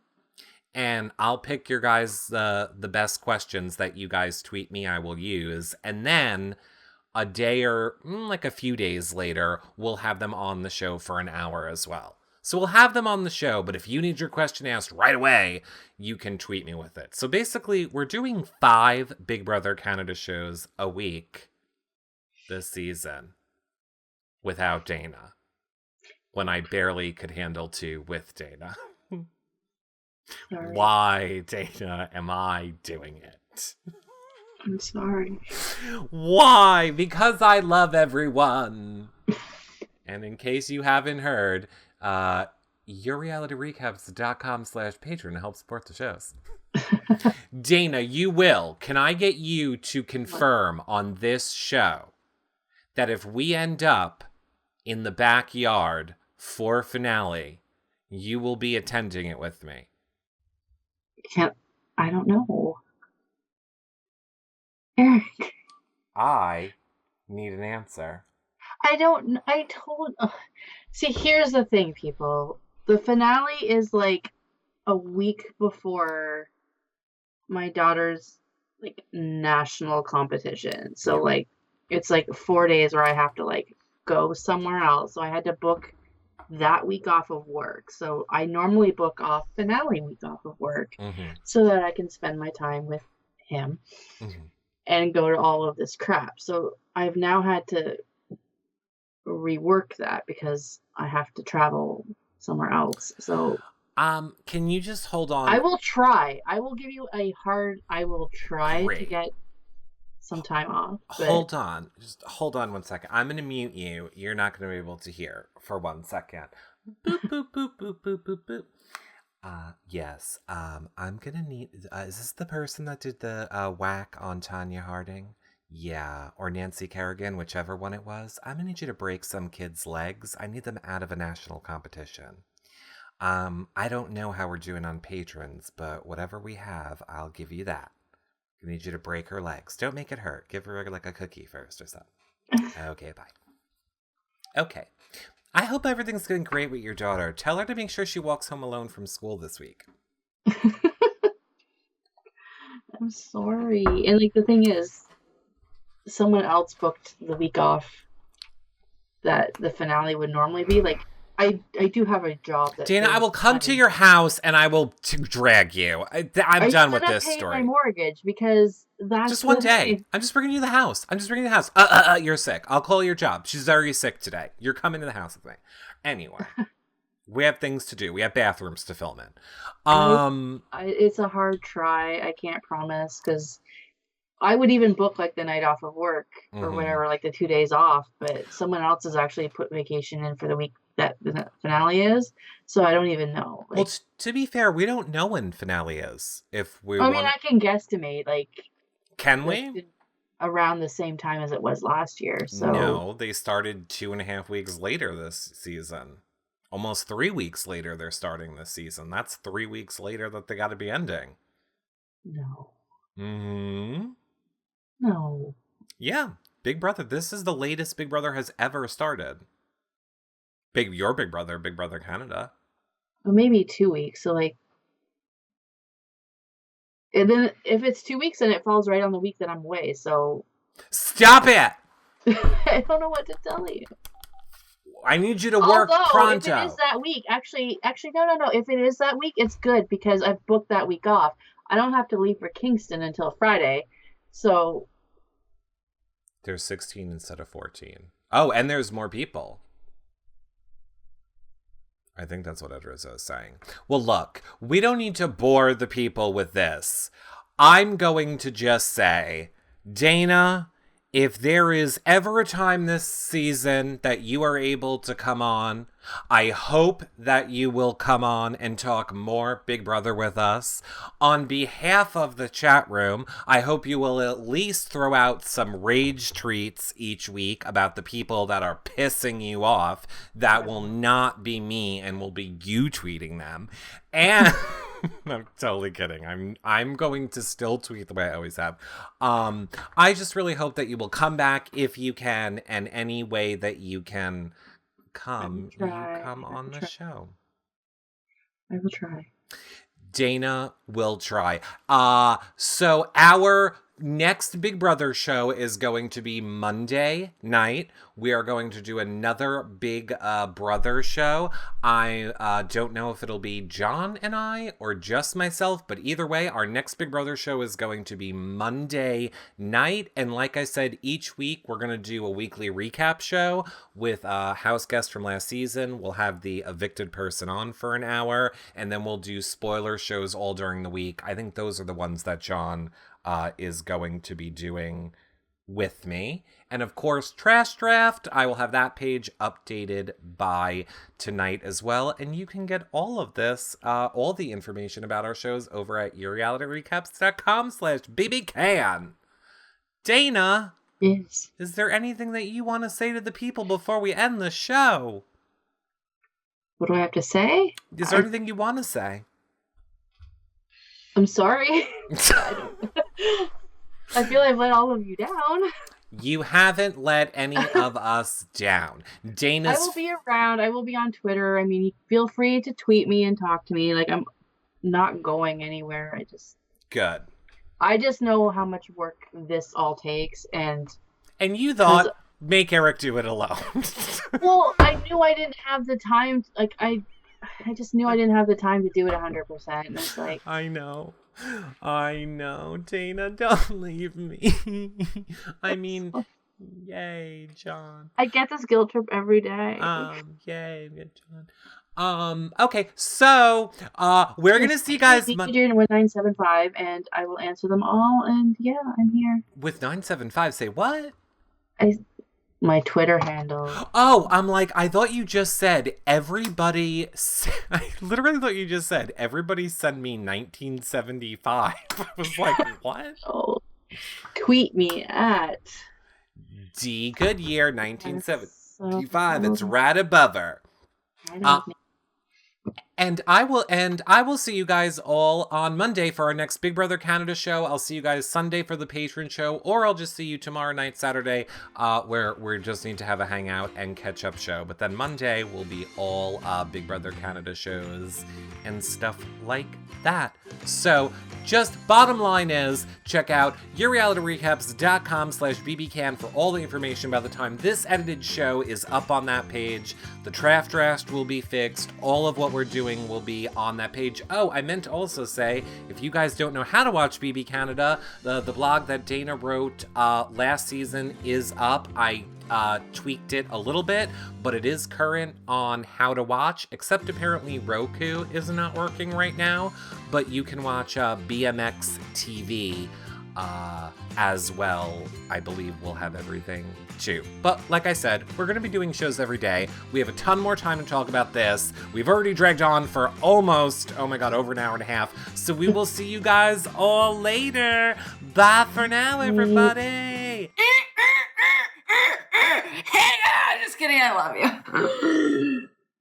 And I'll pick your guys the best questions that you guys tweet me I will use. And then a day or like a few days later, we'll have them on the show for an hour as well. So we'll have them on the show, but if you need your question asked right away, you can tweet me with it. So basically, we're doing 5 Big Brother Canada shows a week this season without Dana, when I barely could handle 2 with Dana. Sorry. Why, Dana, am I doing it? I'm sorry. Why? Because I love everyone. And in case you haven't heard, yourrealityrecaps.com/patron to help support the shows. Dana, you will. Can I get you to confirm on this show that if we end up in the backyard for finale, you will be attending it with me? I don't know. Eric. I need an answer. See, here's the thing, people. The finale is like a week before my daughter's like national competition. So like it's like 4 days where I have to like go somewhere else. So I had to book that week off of work. So I normally book off finale week off of work so that I can spend my time with him and go to all of this crap. So I've now had to rework that because I have to travel somewhere else. So can you just hold on? I will try. I will give you I will try to get some time off. But... Hold on. Just hold on 1 second. I'm going to mute you. You're not going to be able to hear for 1 second. Boop, boop, boop, boop, boop, boop, boop. Yes. I'm going to need... is this the person that did the whack on Tanya Harding? Yeah. Or Nancy Kerrigan, whichever one it was. I'm going to need you to break some kids' legs. I need them out of a national competition. I don't know how we're doing on patrons, but whatever we have, I'll give you that. I need you to break her legs. Don't make it hurt. Give her like a cookie first or something. Okay, bye. Okay. I hope everything's going great with your daughter. Tell her to make sure she walks home alone from school this week. I'm sorry. And like the thing is, someone else booked the week off that the finale would normally be. Like, I do have a job that... Dana, I will come to your house and I will drag you. I'm done with this story. My mortgage because that's just one day. I'm just bringing you the house. You're sick. I'll call your job. She's very sick today. You're coming to the house with me. Anyway, we have things to do. We have bathrooms to film in. It's a hard try. I can't promise because I would even book like the night off of work or whatever, like the 2 days off. But someone else has actually put vacation in for the week that the finale is, so I don't even know. Well, to be fair, we don't know when finale is. If we, I mean, I can guesstimate. Like, can we? Around the same time as it was last year. So no, they started 2.5 weeks later this season. Almost 3 weeks later, they're starting this season. That's 3 weeks later that they got to be ending. No. No. Yeah, Big Brother. This is the latest Big Brother has ever started. Your Big Brother Canada. Well, maybe 2 weeks. So like, and then if it's 2 weeks, then it falls right on the week that I'm away. So stop it! I don't know what to tell you. I need you to work pronto. If it is that week, actually, no. If it is that week, it's good because I've booked that week off. I don't have to leave for Kingston until Friday. So there's 16 instead of 14. Oh, and there's more people. I think that's what Edrizzo is saying. Well, look, we don't need to bore the people with this. I'm going to just say, Dana, if there is ever a time this season that you are able to come on, I hope that you will come on and talk more Big Brother with us. On behalf of the chat room, I hope you will at least throw out some rage tweets each week about the people that are pissing you off. That will not be me and will be you tweeting them. And I'm totally kidding. I'm going to still tweet the way I always have. I just really hope that you will come back if you can, and any way that you can come on the show. I will try. Dana will try. So our next Big Brother show is going to be Monday night. We are going to do another Big Brother show. I don't know if it'll be John and I or just myself, but either way, our next Big Brother show is going to be Monday night. And like I said, each week we're going to do a weekly recap show with a house guest from last season. We'll have the evicted person on for an hour, and then we'll do spoiler shows all during the week. I think those are the ones that John is going to be doing with me. And of course, Trash Draft, I will have that page updated by tonight as well. And you can get all of this, all the information about our shows over at yourrealityrecaps.com/bbcan. Dana, Yes. is there anything that you want to say to the people before we end the show? What do I have to say? Is there anything you want to say? I'm sorry. I feel I've let all of you down. You haven't let any of us down. Dana's... I will be around. I will be on Twitter. I mean, feel free to tweet me and talk to me. Like, I'm not going anywhere. Good. I just know how much work this all takes, and you thought, make Eric do it alone. Well, I knew I didn't have the time. Like, I just knew I didn't have the time to do it 100%. And it's like... I know, Dana, don't leave me. I mean, yay, John. I get this guilt trip every day. Yay, John. Okay, so, we're gonna see you guys... with 975, and I will answer them all, and yeah, I'm here. With 975, say what? My Twitter handle. Oh, I'm like, I thought you just said everybody... I literally thought you just said everybody send me 1975. I was like, what? Oh, tweet me at... D Goodyear 1975. It's right above her. And I will see you guys all on Monday for our next Big Brother Canada show. I'll see you guys Sunday for the patron show, or I'll just see you tomorrow night, Saturday, where we just need to have a hangout and catch up show. But then Monday will be all Big Brother Canada shows and stuff like that. So just bottom line is, check out yourrealityrecaps.com/bbcan for all the information by the time this edited show is up on that page. The draft will be fixed. All of what we're doing will be on that page. Oh, I meant to also say, if you guys don't know how to watch BB Canada, the blog that Dana wrote last season is up. I tweaked it a little bit, but it is current on how to watch, except apparently Roku is not working right now, but you can watch BMX TV as well. I believe we'll have everything too. But like I said, we're going to be doing shows every day. We have a ton more time to talk about this. We've already dragged on for almost, oh my god, over an hour and a half. So we will see you guys all later. Bye for now, everybody. Hey, just kidding. I love you.